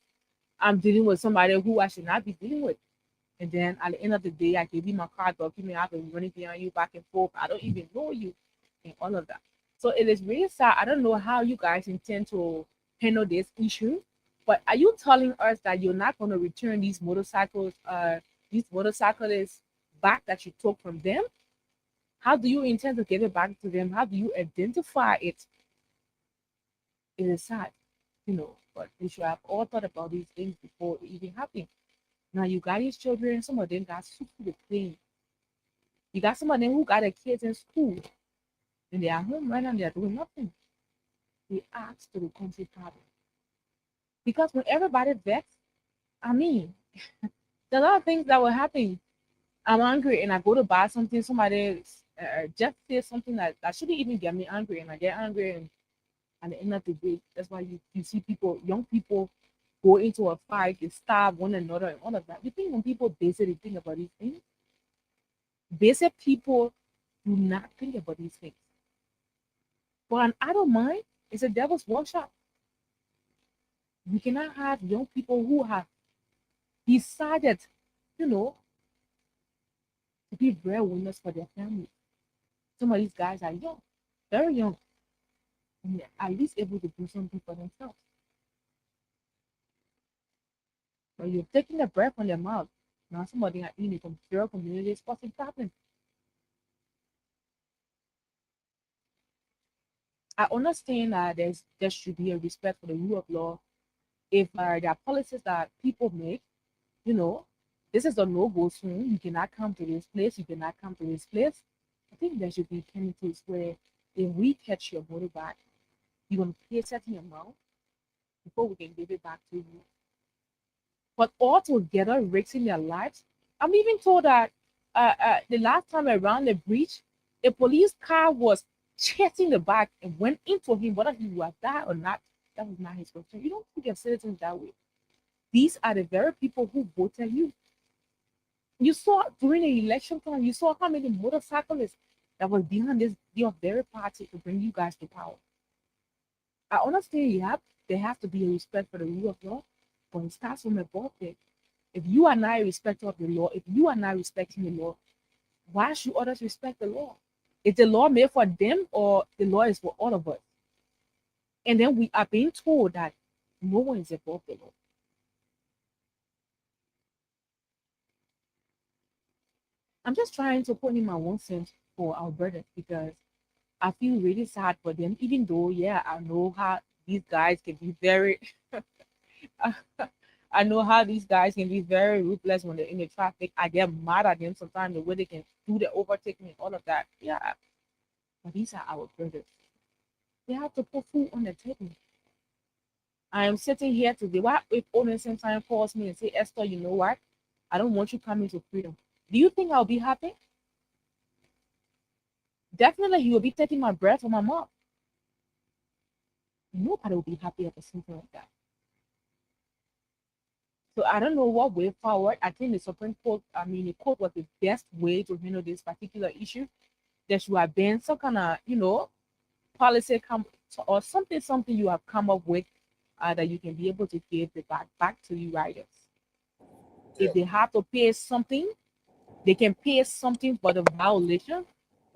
I'm dealing with somebody who I should not be dealing with? And then at the end of the day, I give you my car document, I've been running behind you back and forth. I don't even know you and all of that. So it is really sad. I don't know how you guys intend to handle this issue, but are you telling us that you're not going to return these motorcyclists back that you took from them? How do you intend to give it back to them? How do you identify it? It is sad, but we should have all thought about these things before it even happened. Now you got these children, some of them got super clean. You got some of them who got their kids in school and they are home right now, they're doing nothing. They ask to the country problem. Because when everybody vexed, I mean, there are a lot of things that will happen. I'm angry and I go to buy something, somebody just says something that shouldn't even get me angry, and I get angry, and at the end of the day, that's why you see people, young people, go into a fight, they stab one another, and all of that. You think when people basically think about these things, basic people do not think about these things. For an adult mind, it's a devil's workshop. We cannot have young people who have decided, to be breadwinners for their family. Some of these guys are young, very young, and they're at least able to do something for themselves. But you're taking the breath from their mouth. Now somebody are eating from zero communities, what's the problem? I understand that there should be a respect for the rule of law. If there are policies that people make, this is a no-go zone. You cannot come to this place. You cannot come to this place. I think there should be penalties where if we catch your motorbike, you're going to pay a certain amount before we can give it back to you. But all together risking their lives. I'm even told that the last time around the breach, a police car was chasing the bike and went into him, whether he was died or not. That was not his question. You don't think of citizens that way. These are the very people who voted you. You saw during the election time, you saw how many motorcyclists that was behind your very party to bring you guys to power. I understand there has to be a respect for the rule of law, but it starts from above there. If you are not a respecter of the law, if you are not respecting the law, why should others respect the law? Is the law made for them or the law is for all of us? And then we are being told that no one is above the law. I'm just trying to put in my 1 cent for our brothers because I feel really sad for them, even though, yeah, I know how these guys can be very, I know how these guys can be very ruthless when they're in the traffic. I get mad at them sometimes the way they can do the overtaking and all of that. Yeah, but these are our brothers. They have to put food on the table. I am sitting here today. What if Owen sometimes calls me and say, Esther, you know what? I don't want you coming to freedom. Do you think I'll be happy? Definitely, he will be taking my breath from my mouth. Nobody will be happy at something like that. So I don't know what way forward. I think the Supreme Court, the court was the best way to handle this particular issue. There should have been some kind of, policy or something you have come up with that you can be able to give the back to the riders. Yeah. If they have to pay something, they can pay something for the violation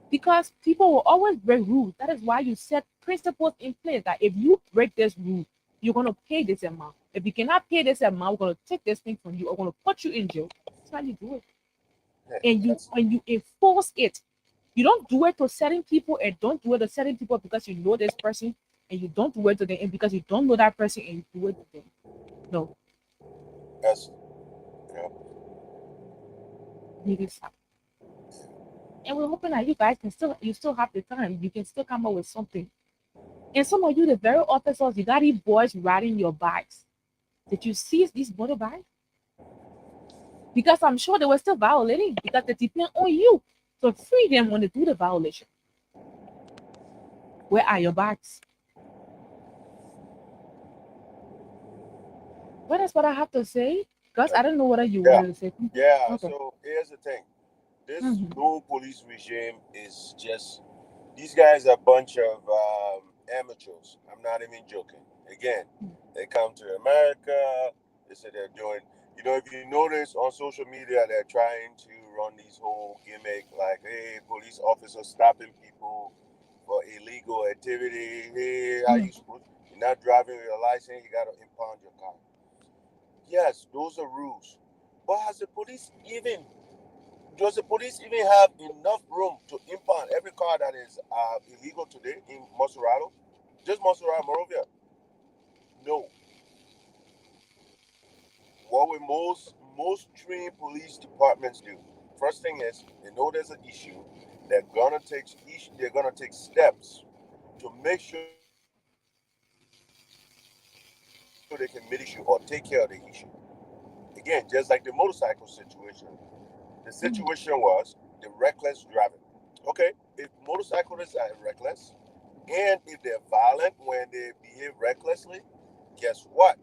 because people will always break rules. That is why you set principles in place that if you break this rule, you're gonna pay this amount. If you cannot pay this amount, we're gonna take this thing from you or gonna put you in jail. That's how you do it. Yeah, And that's when you enforce it, you don't do it to certain people and don't do it to certain people because you know this person and you don't do it to them and because you don't know that person and you do it to them. No, that's yeah. need to stop. And we're hoping that you guys can still have the time. You can still come up with something. And some of you, the very officers, you got these boys riding your bikes. Did you see these motorbikes? Because I'm sure they were still violating because they depend on you to free them when they do the violation. Where are your bikes? Well, that's what I have to say. Because I don't know whether you Yeah. wanted to say something. Yeah. Okay. So here's the thing. This Mhm. new police regime is just these guys are a bunch of amateurs. I'm not even joking. Again, they come to America. They say they're doing. If you notice on social media, they're trying to run these whole gimmick like, hey, police officers stopping people for illegal activity. Hey, are you supposed? You're not driving with a license. You got to impound your car. Yes, those are rules. But does the police even have enough room to impound every car that is illegal today in Montserrat? Just Montserrat, Morovia? No. What will most trained police departments do? First thing is they know there's an issue. They're gonna take steps to make sure they can mitigate or take care of the issue. Again, just like the motorcycle situation. The situation was the reckless driving. Okay, if motorcyclists are reckless and if they're violent when they behave recklessly, guess what?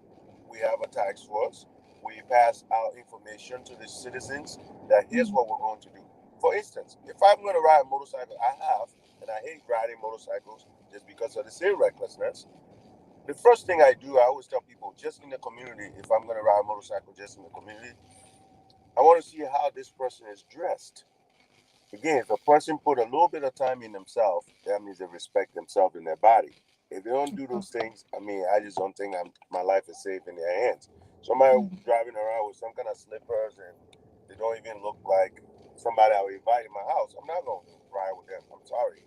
We have a task force. We pass out information to the citizens that here's what we're going to do. For instance, if I'm going to ride a motorcycle, and I hate riding motorcycles just because of the same recklessness. The first thing I do, I always tell people, just in the community, if I'm going to ride a motorcycle just in the community, I want to see how this person is dressed. Again, if a person put a little bit of time in themselves, that means they respect themselves and their body. If they don't do those things, I just don't think my life is safe in their hands. Somebody driving around with some kind of slippers and they don't even look like somebody I would invite in my house, I'm not going to ride with them. I'm sorry.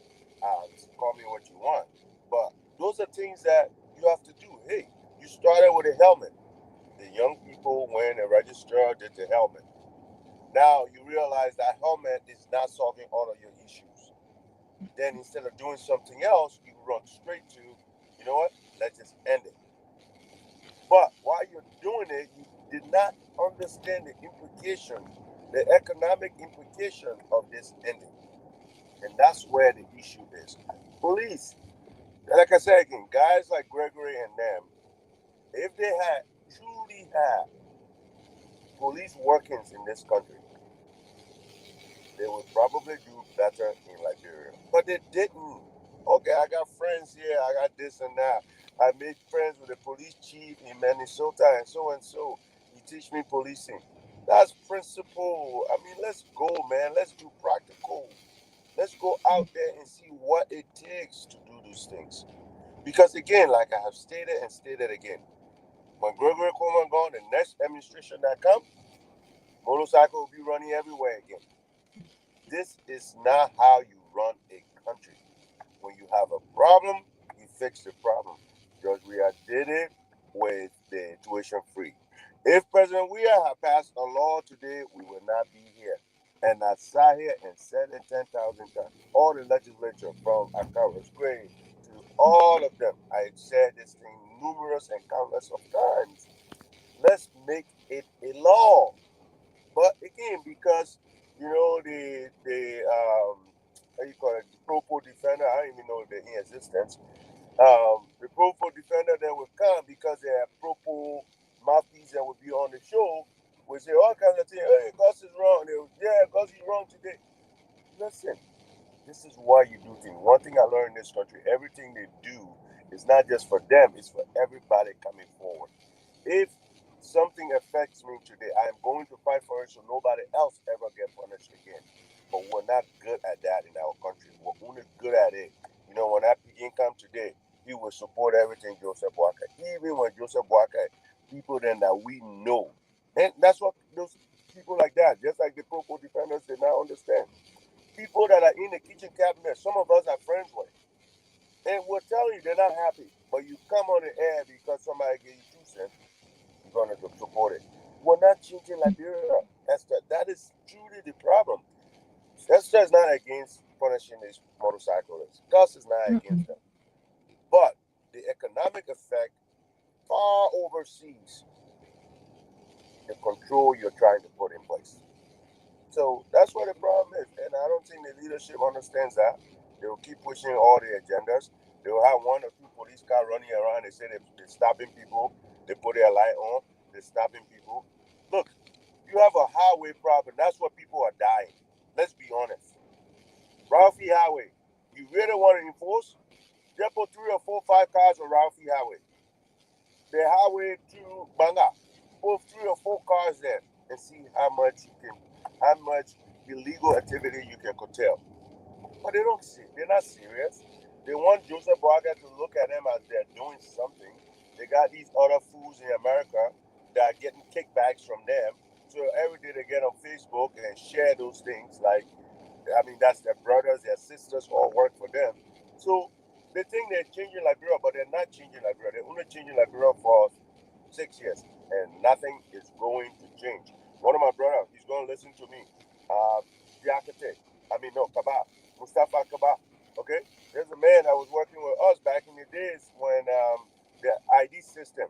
Call me what you want. But those are things that you have to do. Hey, you started with a helmet. The young people, when they register, did the helmet. Now you realize that helmet is not solving all of your issues. Then instead of doing something else, you run straight to, you know what? Let's just end it. But while you're doing it, you did not understand the implication, the economic implication of this ending. And that's where the issue is. Police, like I said again, guys like Gregory and them, if they had truly had police workings in this country, they would probably do better in Liberia. But they didn't. Okay, I got friends here, I got this and that. I made friends with the police chief in Minnesota and so and so. He teach me policing. That's principle. Let's go, man. Let's do practical. Let's go out there and see what it takes to do these things. Because again, like I have stated and stated again, when Gregory Coleman gone, the next administration that comes, motorcycle will be running everywhere again. This is not how you run a country. When you have a problem, you fix the problem. George Weah did it with the tuition free. If President Weah had passed a law today, we would not be here. And I sat here and said it 10,000 times. All the legislature from Akaris Gray to all of them, I said this thing numerous and countless of times. Let's make it a law. But again, because the how you call it, the Propo defender, I don't even know if they're in existence. The Propo defender that would come because they have Propo mouthpiece that would be on the show would say all kinds of things. Hey, Gus is wrong. Gus is wrong today. Listen, this is why you do things. One thing I learned in this country, everything they do It's not just for them, it's for everybody coming forward. If something affects me today, I am going to fight for it so nobody else ever get punished again. But we're not good at that in our country. We're only good at it. You know, when Happy Income today, he will support everything Joseph Boakai. Even when Joseph Boakai, people then that we know. And that's what those people like that, just like the Coco defenders, they now understand. People that are in the kitchen cabinet, some of us are friends with. And we'll tell you they're not happy. But you come on the air because somebody gave you 2 cents, you're going to support it. We're not changing Liberia, Esther. That is truly the problem. Esther is not against punishing these motorcyclists. Gus is not against them. But the economic effect far oversees the control you're trying to put in place. So that's what the problem is. And I don't think the leadership understands that. They will keep pushing all the agendas. They will have 1 or 2 police cars running around. They say they're stopping people. They put their light on. They're stopping people. Look, you have a highway problem. That's where people are dying. Let's be honest. Ralphie Highway. You really want to enforce? Just put 3 or 4, 5 cars on Ralphie Highway. The highway to Banga. Put 3 or 4 cars there and see how much illegal activity you can curtail. But they don't see. They're not serious. They want Joseph Boakai to look at them as they're doing something. They got these other fools in America that are getting kickbacks from them. So every day they get on Facebook and share those things. That's their brothers, their sisters, all work for them. So they think they're changing Liberia, but they're not changing Liberia. They're only changing Liberia for 6 years, and nothing is going to change. One of my brothers, he's going to listen to me. Kaba, Mustafa Kaba. Okay, there's a man that was working with us back in the days when the ID system.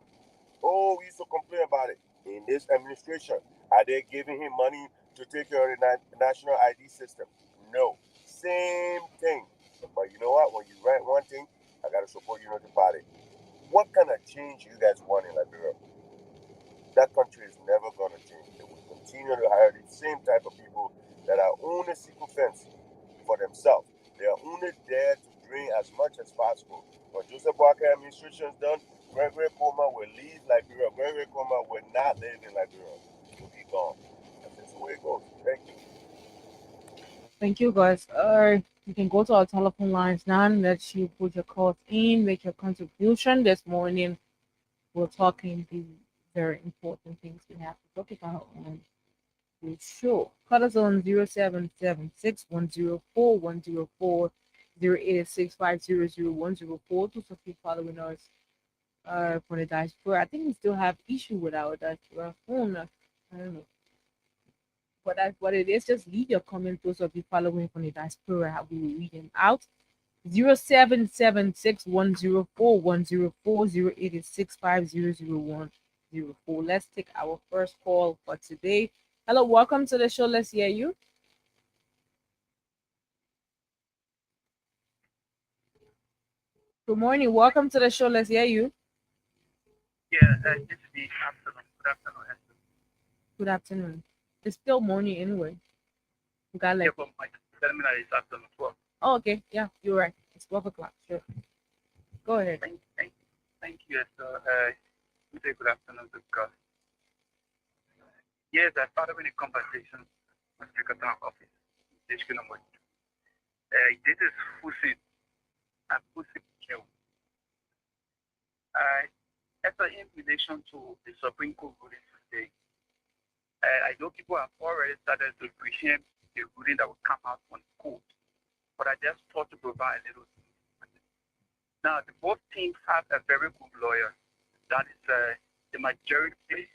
Oh, we used to complain about it. In this administration, are they giving him money to take care of the national ID system? No, same thing. But you know what? When you write one thing, I gotta support you, not the party. What kind of change you guys want in Liberia? That country is never gonna change. They will continue to hire the same type of people that are only sycophants for themselves. They are only there to drain as much as possible. When Joseph Boakai administration is done, Gregory Coleman will leave Liberia. Gregory Coleman will not live in Liberia. He will be gone. That's just the way it goes. Thank you. Thank you, guys. You can go to our telephone lines now and let you put your calls in, make your contribution. This morning, we're talking the very important things we have to talk about on the show. Call us on 0776-104-104, 086-500-104 to keep following us for the diaspora. I think we still have issue with our diaspora phone. I don't know. But that's what it is. Just leave your comments. Those of you following from the diaspora, we will read them out. 0776-104-104, 086-500-104. Let's take our first call for today. Hello, welcome to the show. Let's hear you. Good morning. Welcome to the show. Let's hear you. Yeah, this is the afternoon. Good afternoon, Esther. Good afternoon. It's still morning anyway. We got Yeah, but my terminal is afternoon 12. Oh, okay. Yeah, you're right. It's 12 o'clock. Sure. Go ahead. Thank you, Esther. You say good afternoon to God. Yes, I started with a conversation with the Secretary of Office. This is Hussein and Hussein Kew. Esther, in relation to the Supreme Court ruling today, I know people have already started to appreciate the ruling that will come out on the court, but I just thought to provide a little. Now, both teams have a very good lawyer. That is the majority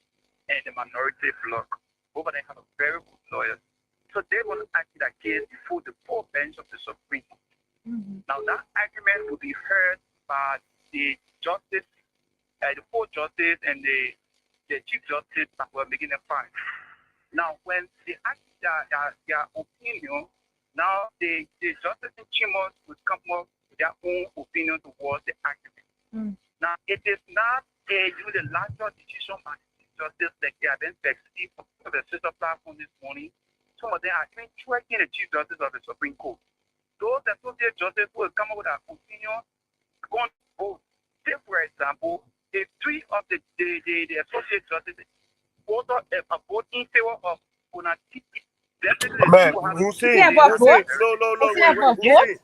and the minority bloc. Both of them have a very good lawyer. So they will argue that case before the full bench of the Supreme Court. Mm-hmm. Now, that argument will be heard by the justice, the four justices and the chief justice that were making a fight. Now, when they ask their opinion, now the justice in Chimos would come up with their own opinion towards the argument. Mm. Now, it is not a unilateral decision by the chief justice like they have been vexed for the sister platform this morning. Some of them are even tracking the chief justice of the Supreme Court. Those associate justices will come up with an opinion, going to vote Say, for example, if three of the associate justices vote in favor of Bonatti, definitely Man, will have Hussein, Yeah, but Hussein, vote. wait, Yeah, but Hussein,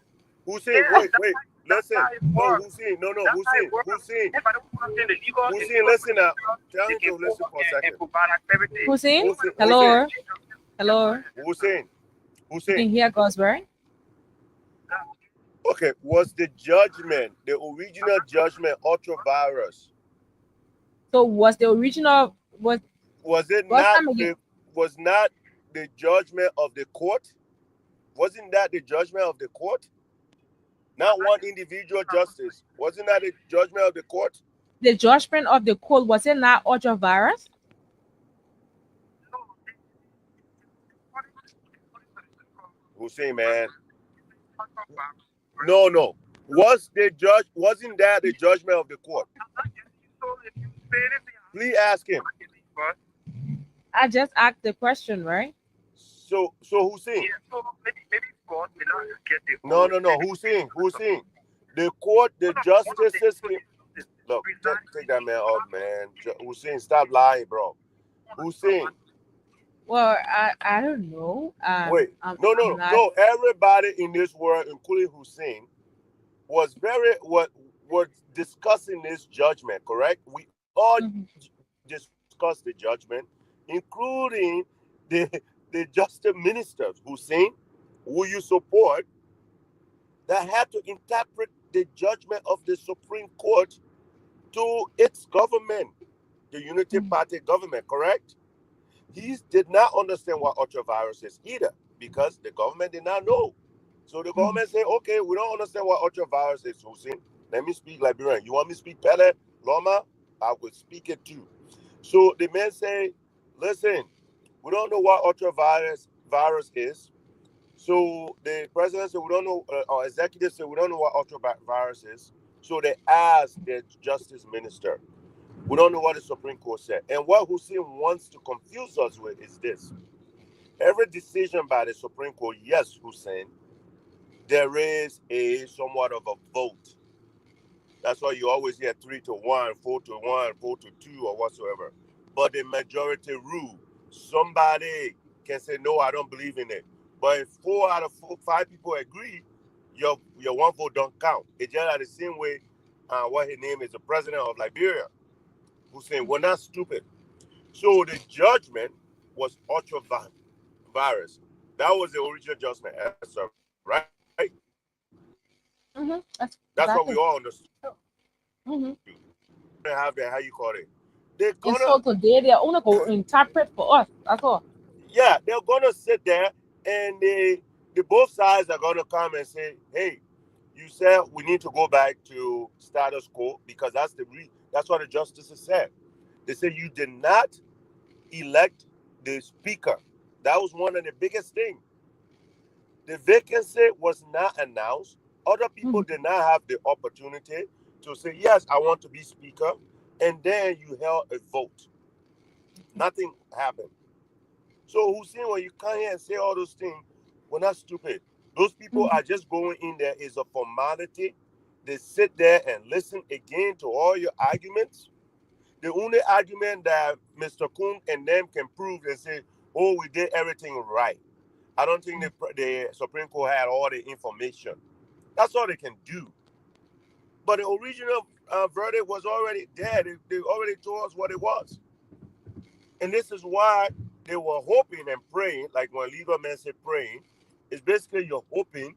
Hussein, Yes, wait, that's listen, how it no, works. Hussein, no, That's how it works. Hussein, If I don't want to say the Hussein, legal listen now, procedure, tell they him can to go listen for a and second. provide clarity. Hussein, Hussein, hello, hello. Hussein, You can Hussein, hear us, right? okay, was the judgment, the original judgment, ultra-virus, So was the original was was it last not time again? the judgment of the court? Wasn't that the judgment of the court? Not one individual justice. Wasn't that the judgment of the court? The judgment of the court was it not ultra virus? Hussein, man. No. Wasn't that the judgment of the court? Please ask him. I just asked the question, right? So Hussein. Yeah, so maybe God may not get the No. Hussein. The court, the justices came. Look, take that man off, man. Hussein, stop lying, bro. Hussein. Well, I don't know. Wait. I'm No. not. Everybody in this world, including Hussein, was discussing this judgment, correct? We all Mhm. discussed the judgment, including the justice ministers, Hussein, who you support, that had to interpret the judgment of the Supreme Court to its government, the Unity Party government, correct? He did not understand what ultravirus is either, because the government did not know. So the government said, okay, we don't understand what ultravirus is, Hussein. Let me speak Liberian. You want me to speak Pele, Loma? I will speak it too. So the men say, listen, we don't know what ultravirus is. So the president said, we don't know, our executive said, we don't know what ultravirus is. So they asked the justice minister, we don't know what the Supreme Court said. And what Hussein wants to confuse us with is this. Every decision by the Supreme Court, yes, Hussein, there is somewhat of a vote. That's why you always hear 3-1, 4-1, 4-2, or whatsoever. But the majority rule. Somebody can say, no, I don't believe in it. But if 4 out of 5 people agree, your one vote don't count. It's just the same way what his name is, the president of Liberia, who's saying, we're not stupid. So the judgment was ultra-virus. That was the original judgment, right? That's That's what exactly. we all understood. Mm-hmm. Have that, how you call it? They're And gonna, so today they're only going to interpret for us. That's all. yeah, they're gonna sit there and the both sides are gonna come and say, hey, you said we need to go back to status quo because that's what the justices said. They said you did not elect the speaker. That was one of the biggest things. The vacancy was not announced. Other people did not have the opportunity to say, yes, I want to be speaker. And then you held a vote. Nothing happened. So Hussein, when you come here and say all those things, we're not stupid. Those people are just going in there is a formality. They sit there and listen again to all your arguments. The only argument that Mr. Kuhn and them can prove and say, oh, we did everything right. I don't think the Supreme Court had all the information. That's all they can do. But the original verdict was already there. They already told us what it was. And this is why they were hoping and praying, like when legal men say praying, is basically you're hoping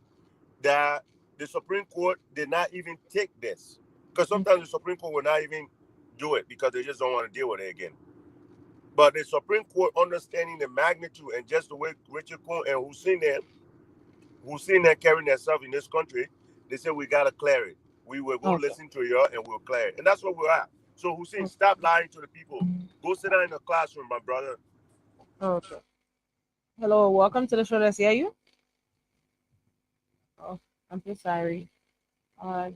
that the Supreme Court did not even take this. Because sometimes the Supreme Court will not even do it because they just don't want to deal with it again. But the Supreme Court understanding the magnitude and just the way Richard Kuhn and Hussein them carrying themselves in this country, they said we got to clear it. We will go listen to you and we'll clear it. And that's what we're at. So Hussein, stop lying to the people. Go sit down in the classroom, my brother. Okay. Hello, welcome to the show. Let's hear you. Oh, I'm so sorry. Well,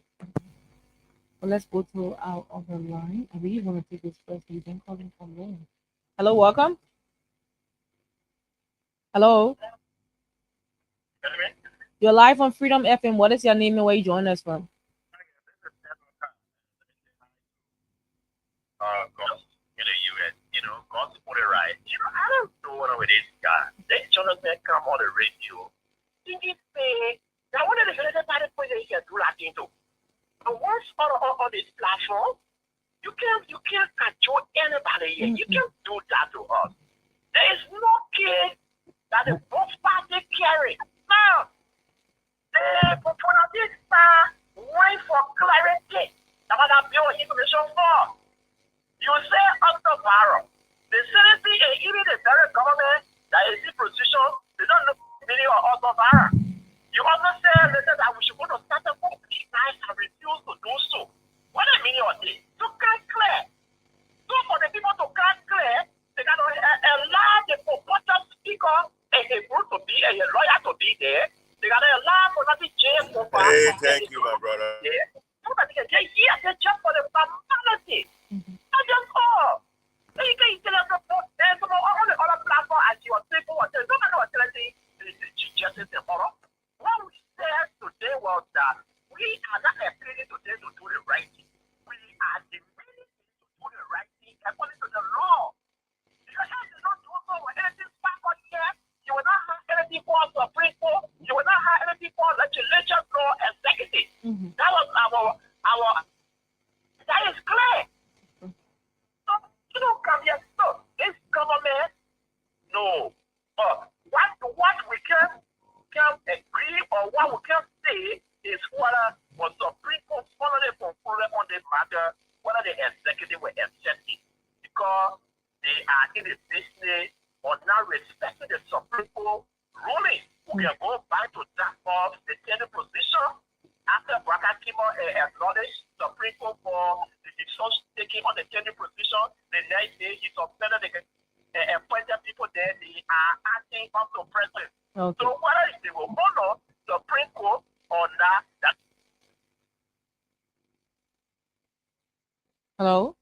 let's go to our other line. I really want to take this first. We've been calling from there. Hello, welcome. Hello. You're live on Freedom FM. What is your name and where you join us from? with this guy. Then Jonathan come on the radio. Thinking, say, now one of the related party president can do that thing too. And once on this platform, you can't control anybody here. You can't do that to us. There is no case that the both parties carry. Now, the proponents wait for clarity about that bill information for. You say Dr. Barrow, the CDC and even the federal government that is in position, they don't know the meaning of Dr. Barrow. You also say that we should go to certain folks, guys have refused to do so. What the meaning of this? To get clear. So for the people to get clear, they got to allow the purported speaker and a group to be, and a lawyer to be there. They got to allow for nothing change. Hey, thank you, my brother. So that they can get here, they just for the formality. Not just all. So you can tell us there's some other platform as you are saying, no matter what just the horror. What we said today was that we are not appealing today to do the right thing. We are demanding to do the right thing according to the law. Because if you don't do so with anything back on here, you will not have anything for Supreme Court, you will not have anything for legislature or executive. That was our that is clear. So you don't come here. So this government, no. But what we can agree or what we can say is whether was Supreme Court follow on the matter, whether the executive will accept it. Because they are in the business of not respecting the Supreme Court ruling. We are going back to that of the tenant position after Barack Kimo acknowledged Supreme Court for the decision taking on the tenant position. The next day he suspended the appointed people there. They are acting up to present. Okay. So whether they will follow Supreme Court or not, that. Hello?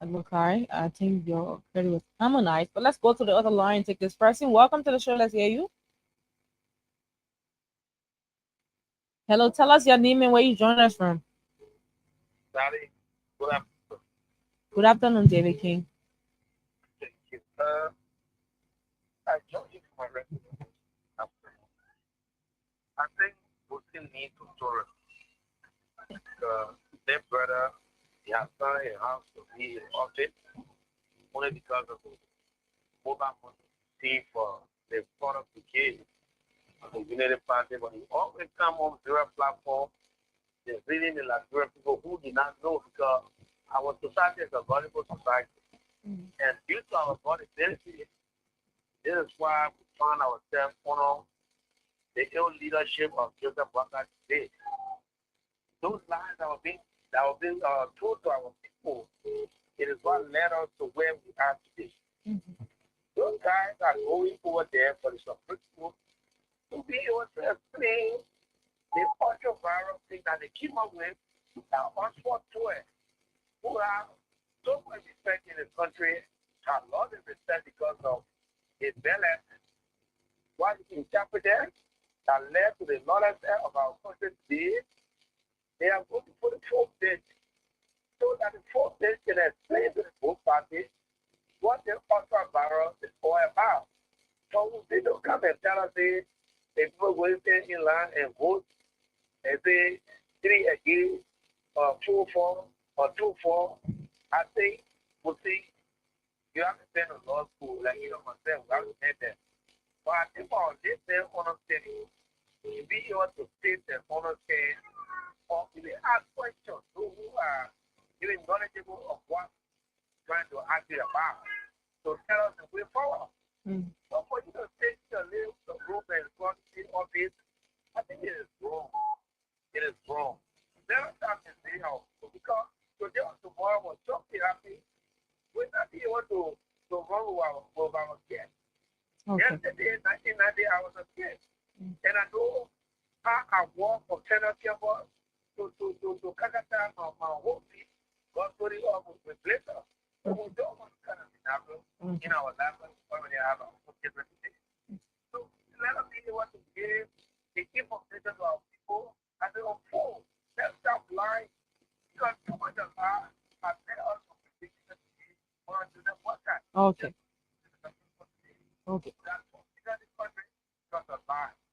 Advocate, I think your credit was harmonized, but let's go to the other line and take this person. Welcome to the show. Let's hear you. Hello, tell us your name and where you join us from. Sorry. Good afternoon, David King. Thank you. I joined you for my resident. I think we still need to tolerate. Their brother, he has done a house to be in office only because of the mobile money for the product brigade of the United Party. But he always come on Zero platform. They're reading the Liberian people who did not know because our society is a vulnerable society. And due to our vulnerability, this is why we find ourselves on the ill leadership of Joseph Boakai today. Those lies that were being told to our people, it is what led us to where we are today. Those guys are going over there for the Supreme Court to be able to explain the ultra-viral thing that they came up with, that Oxford Tour, who have so much respect in the country, have lost the respect because of his balance. What he interpreted that led to the lawlessness of our country today, they are going to put the fourth stage so that the fourth stage can explain to the both parties what the ultra-viral is all about. So they don't come and tell us, say, if people will stand in line and vote, and say 3 against, or 4-4, or 2-4, I think we'll see. You have to send a law school, like you know myself, we have to send that. But I think for this thing, understanding, to be able to state the understand, or if they ask questions, those who are even knowledgeable of what trying to argue about, so tell us the way forward. But for you to take the group and quantity of it, I think it is wrong. It is wrong. Let us have to say how, because today or tomorrow when something happens, we'll not be able to run with our kids. Yesterday, 1990, I was a kid. And I know how I walk from Tennessee to Kazakhstan on my whole feet. God put it up with glitter. But we don't want to kind of happen in our lives when they have our different things. So let us be able to give the information to our people and they unfold. Let's stop lying because too much of us have made us want to do that. What Okay. Okay.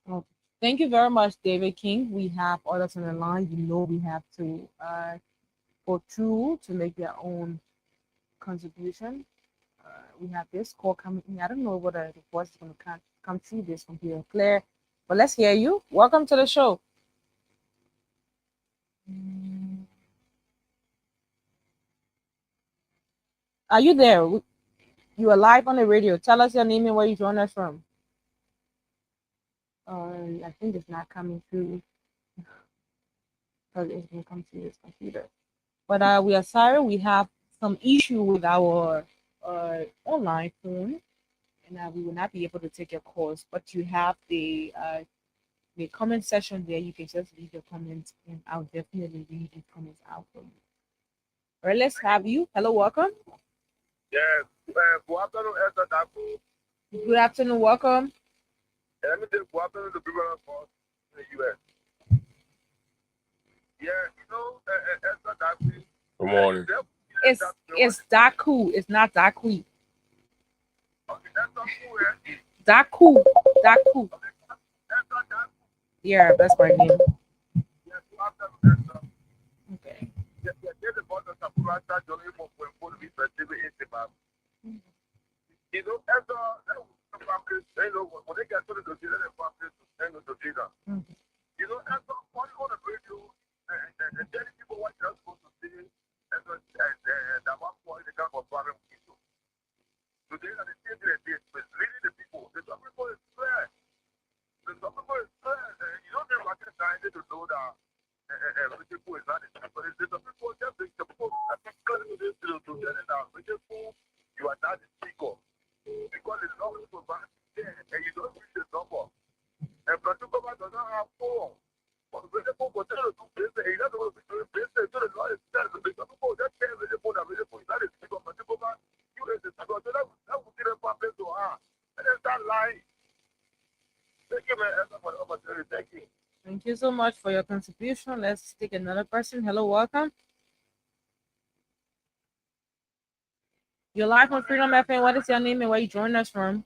Okay. Thank you very much, David King. We have others on the line. You know we have to go through to make their own contribution. We have this call coming in. I don't know whether the voice is going to come through this from here, Claire. But let's hear you. Welcome to the show. Are you there? You are live on the radio. Tell us your name and where you join us from. I think it's not coming through because it's going to come through this computer. But we are sorry we have some issue with our online phone, and we will not be able to take your calls. But you have the comment section there. You can just leave your comments, and I'll definitely read the comments out for you. All right, let's have you. Hello, welcome. Yes. Good afternoon, Esther Daku. Good afternoon, welcome. Let me say good afternoon to people in the U.S. Yeah, you know, Esther Daku. Good morning. It's Daku. It's not Dakui. Okay, that's not cool, eh? Daku. Daku. Esther Daku. Yeah, that's my name. Yes, good afternoon, Esther. Okay. Yes, there's a bunch of Sakura start joining for to be festival in the map. You know, Esther, you know, when they get to the doctor, they want to send the doctor. You know, Esther, on the radio, and then people want us to see, and that one point they come for problem people. Today, the same day, but really the people, the some people is fair. The some people is fair. You don't get rocket science to know that people is not the same. But it's the people just the people that come to this to get it out. Which is you are not the speaker. Because it's not so bad there, and you don't reach the number. And Pratuba does not have four. But when the people tell you to business, he doesn't want to do business, so the law is there. So the people just tell the people that really put that is speaker, but the people you is the speaker, so that would get a problem to her. And then start lying. Thank you, man, for the opportunity. Thank you. Thank you so much for your contribution. Let's take another person. Hello, welcome. You're live on Freedom FM. What is your name and where you join us from?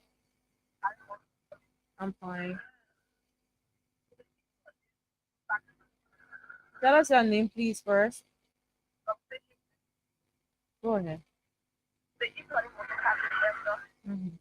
I'm fine. Tell us your name, please, first. Go ahead. Mhm.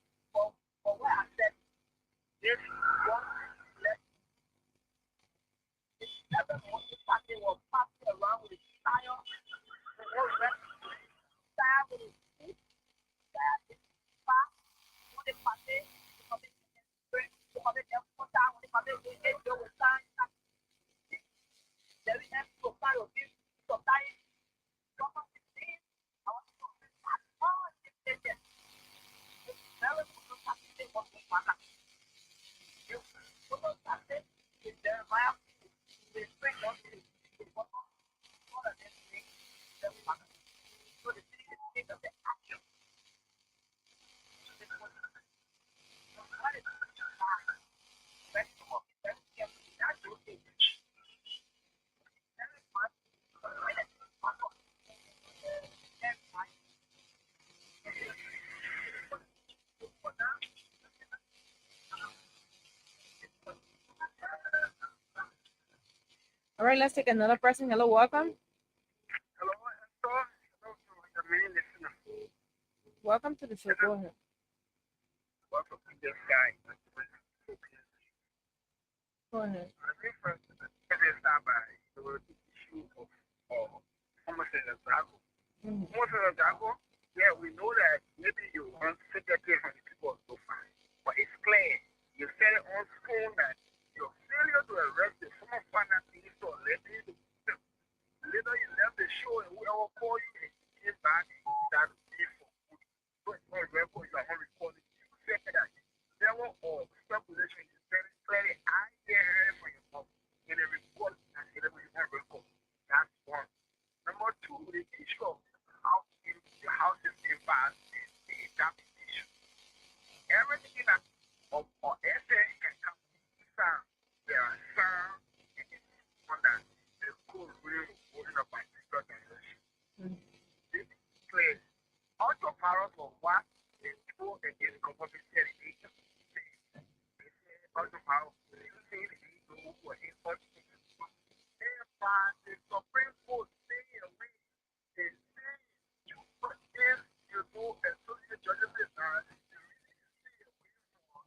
All right, let's take another person. Hello, welcome. Hello, Esther. Hello to the main listener. Welcome to the show. Go ahead. Welcome to this guy. Go ahead. I think first, let's start by the issue of homosexual struggle. Homosexual struggle, yeah, we know that maybe you want to get here from the people so far. But it's clear. You said it on phone that your failure to arrest the former partner police or later you left the show and whoever called you and you came back and you started to pay for food. So it's not record, you are not recording. You said that never or speculation is very clearly I hear from your mom in a report and you never record. That's one. Number two, the issue of how the house is involved in the adoption issue. Everything that or essay can come from there are some were in much and by the Supreme Court saying away and saying you forgive you know and so the judges is not to really stay away from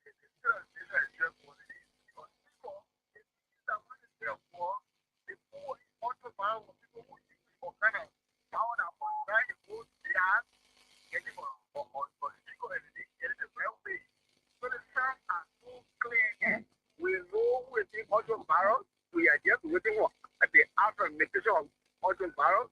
the church is a just what it is. Because people it is that what is there for before it also found people who use it for kind of down upon right both that getting on people and they get it well way. So the facts are so clear. We know within audio barrels, we are just waiting at the implementation of audio barrels.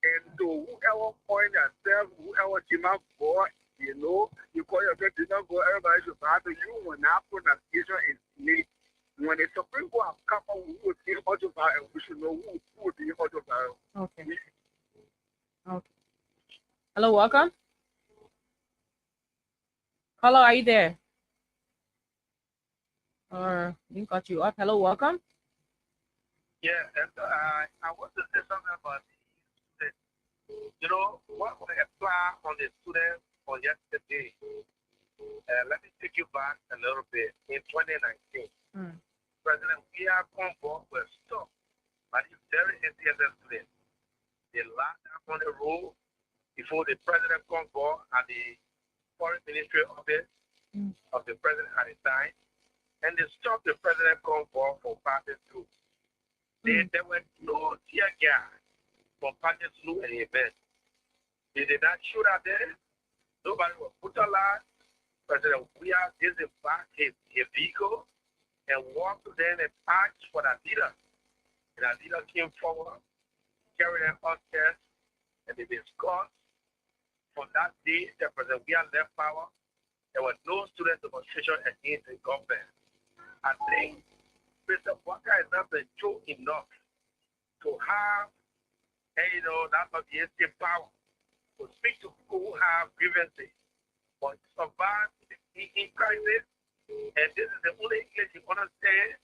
And so whoever point themselves, whoever demand for, you know, you call yourself demand for, everybody should bow to you when that pronunciation is made. When the Supreme Court have come out, who would be audio barrel, we should know who would be audio barrel. Okay. Okay. Hello, welcome. Hello, are you there? Or didn't cut you up. Hello, welcome. Yeah, and I want to say something about the you know, what we apply on the students on yesterday. Let me take you back a little bit. In 2019, President Pierre Convo was stopped by the very SCSS students. They locked up on the road before the President Convo at the Foreign Ministry office of the President at the time. And they stopped the President Convo from passing through. There were no tear gas from passing through an event. They did not shoot at them. Nobody was brutalized. President Weah disembarked his vehicle and walked to them and asked for the leader. And the leader came forward, carried an upstairs, and they discussed. From that day, that President Weah left power, there was no student demonstration against the government. I think Mr. Walker has not been true enough to have, you know, that's not the escape power, to speak to people who have grievances, but survive in crisis. And this is the only English you understand.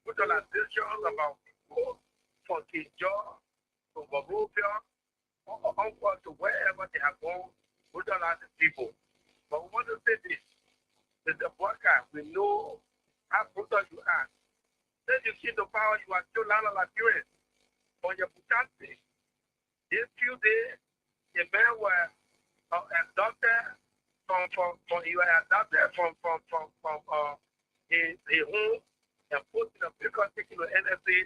Brutalizations about people from Kinjor, from Barovia, or to wherever they have gone, brutalizing people. But we want to say this, Mr. Walker, we know how brutal you are. Since you came to power, you are still not Liberians. On your brutality, these few days, the men were abducted from his home and put in a particular NSA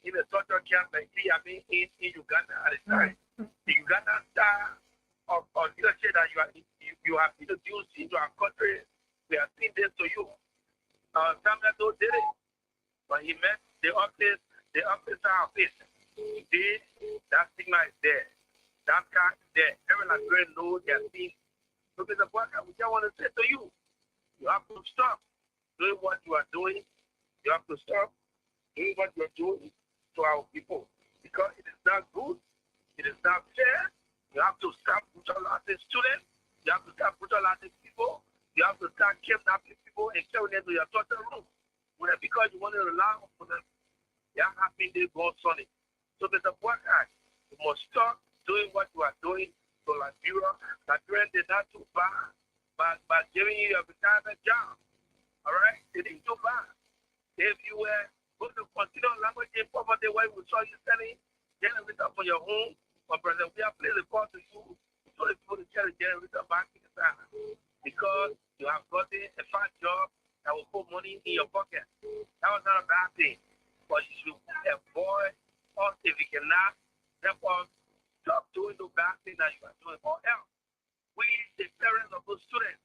in a torture camp like in Uganda at the time. The Ugandan star of leadership that you have introduced into our country, we have seen this to you. Samuel did it, but he met the officer of it. Today, that stigma is there. That car is there. Every Liberian knows they have seen. So, Mr. Walker, we just want to say to you, you have to stop doing what you are doing. You have to stop doing what you are doing to our people. Because it is not good. It is not fair. You have to stop brutalizing students. You have to stop brutalizing people. You have to start kidnapping people and carrying them to your torture room. Because you want to rely on them. You are happy they go sunny. So, Mr. Walker, you must stop doing what you are doing to Liberia. Liberia did not too bad by giving you a retirement job. All right? They didn't too bad. If you were going to continue language in poverty where we saw you selling generator for your home, but President, we have played the call to you so the people to carry generator back in the time. Because you have gotten a fat job that will put money in your pocket. That was not a bad thing. But you should avoid us if you cannot help us stop doing the bad thing that you are doing. Or else, we, the parents of those students,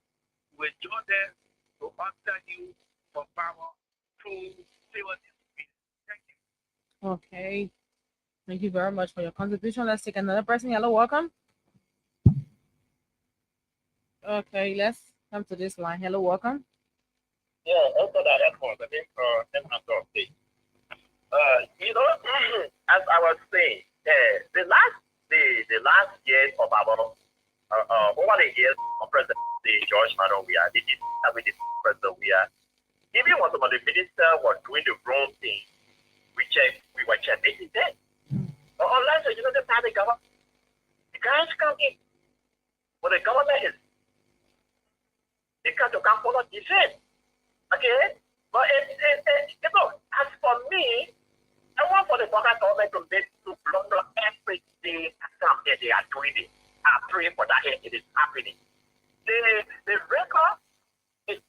will join them to answer you for power through civil disobedience. Thank you. Okay. Thank you very much for your contribution. Let's take another person. Hello, welcome. Okay, let's come to this line. Hello, welcome. Yeah, also that effort, I think, you know, as I was saying, the last years of our over the years of President George Manuel Weah, the President Weah, even when some of the ministers were doing the wrong thing, we were checking them. But unless you know the government, the guys come in, but the government is they can't follow defense. Okay? But even federal government to make to block every day attempt that they are doing it. I pray for that it is happening. The record is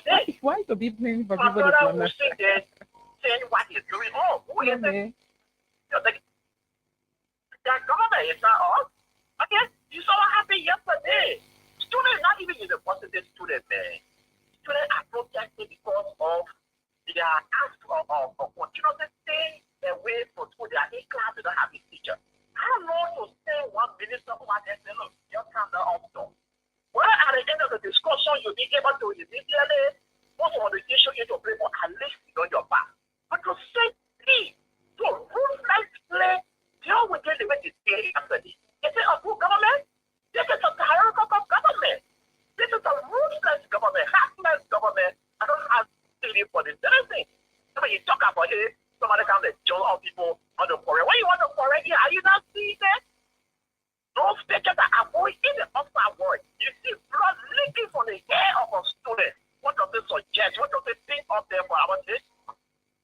there. Why to be playing for My people to brother come will sit there saying what he's doing. Oh, who is it? okay. The government is not us. Okay, you saw what happened yesterday. Students, not even university students, man. Students are protesting because of their ask of continuously staying away from school. They are in class, they don't have a teacher. I don't know to say one minister who has said, look, your time are up. Well, at the end of the discussion, you'll be able to immediately put on the issue into play, but at least you know your back. But to say, please, to ruthless play, deal with the way it's played yesterday. Is it a good government? This is a tyrannical government. This is a ruthless government, heartless government. I don't have feeling for this. Anything. When you talk about it, somebody comes and join all people on the forest. When you want to forest here, are you not seeing that? Those pictures that are going in the outside world. You see blood leaking from the hair of a student. What does it suggest? What does it think of them for our this?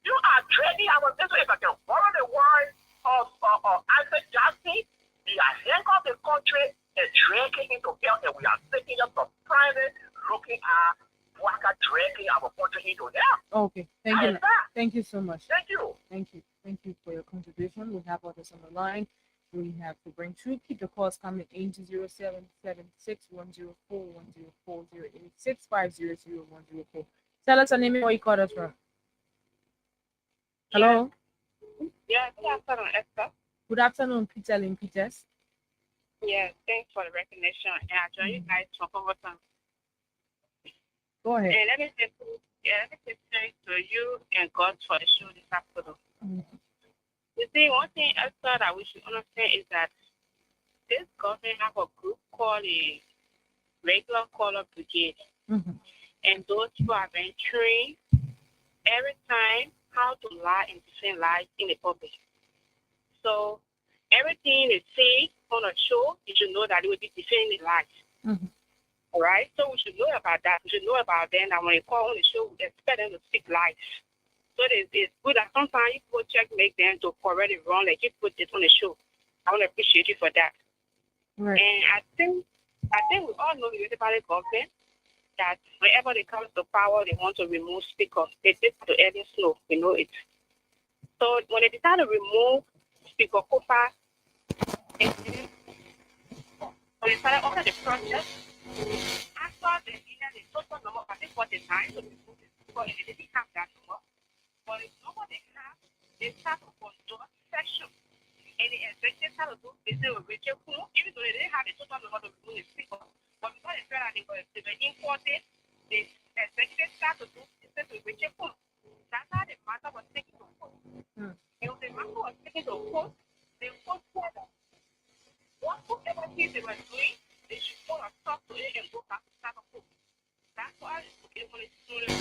You are trading our this. If I can borrow the word of Isaac Jackson, we are handcuffed the country and dragging into hell, and we are sitting up surprising, looking at Waka dragging our country into hell. Okay. Thank you. Thank you so much. Thank you. Thank you. Thank you for your contribution. We have others on the line. We have to bring through. Keep the calls coming in to 0776-104-104-086-500-104. Tell us your name and where you called us from. Hello. Yeah, good afternoon, Esther. Good afternoon, Peter Lynn Peters. Yeah, thanks for the recognition. And I join you guys from Overton. Go ahead. And let me say thanks to you and God for the show this afternoon. You see, one thing Esther that we should understand is that this government have a group called a regular caller brigade. And those people have been trained every time how to lie and defend lies in the public. So everything they say on a show, you should know that it will be defending lies. All right? So we should know about that. We should know about them that when they call on the show, we expect them to speak lies. So it's good that sometimes you people checkmate them to correct it wrong, like you put it on the show. I want to appreciate you for that. Right. And I think we all know the municipal government that whenever they come to power, they want to remove speakers. They did to Eddie Snow, we know it. So when they decide to remove Speaker Cooper, when they started over the project, after the total number, I think 49, so they didn't have that number. But it's not what they have. They start to conduct session. And the executives have to do business with Rachel Kuno, even though they didn't have the total number to remove the speaker. But because they felt like they were imported, the executives start to do business with Rachel Kuno. That's how the matter was taken to court. And when the matter was taken to court, they court further. Whatever thing they were doing, they should put a stop to it and go back to start a court. That's why they want to do the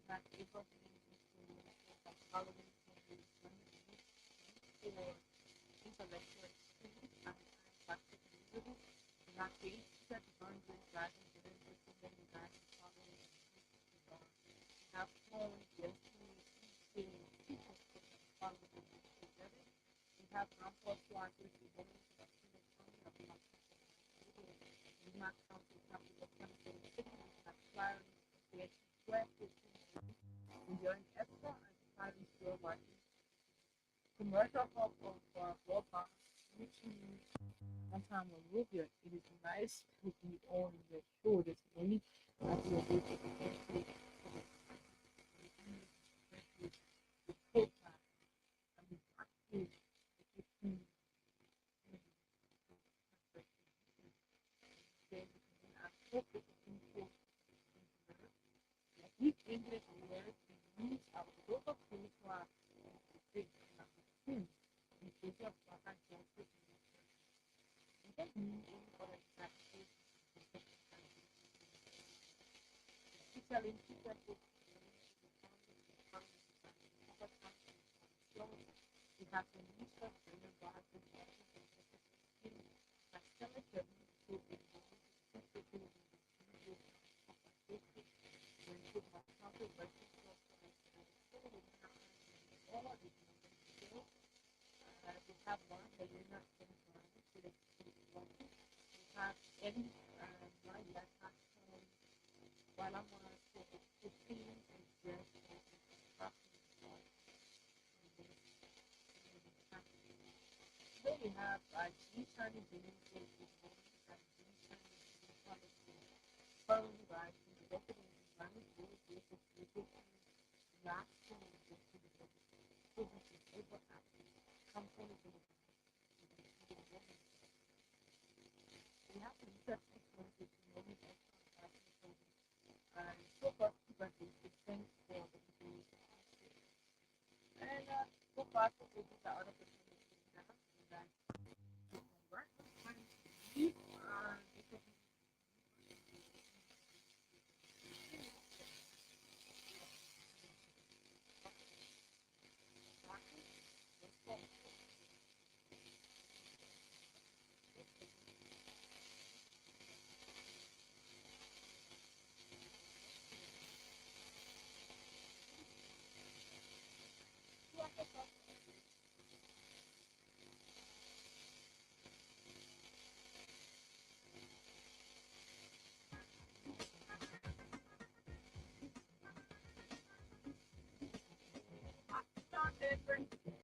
not able to Halloween for intellectual experience and practical community. Not being set boundaries, guiding delivery to many guiding following have flown destiny teaching people following together. We have ample sources to go into the economy of we not count the capital chemical city, not flying, the square enjoying extra and fighting still watching commercial hub of Walmart, which means one time when you're here, it is nice to be on your shoulders. Money, as you're able to get the quota and the practice, the 15, then I hope it can show each English word we use our local culture to think about the things in case of what I just said. We don't need any other practice. Especially in people who we have to use the brain and body to like skeleton to be we have one that you're not going to learn to the we have any one that has while I'm on to 15 and just then we have G-Shiny Beans and G-Shiny following by the deputy running through this last to the able company we have to look at this one to know and so far but it's thanks for the and so far so this is the other person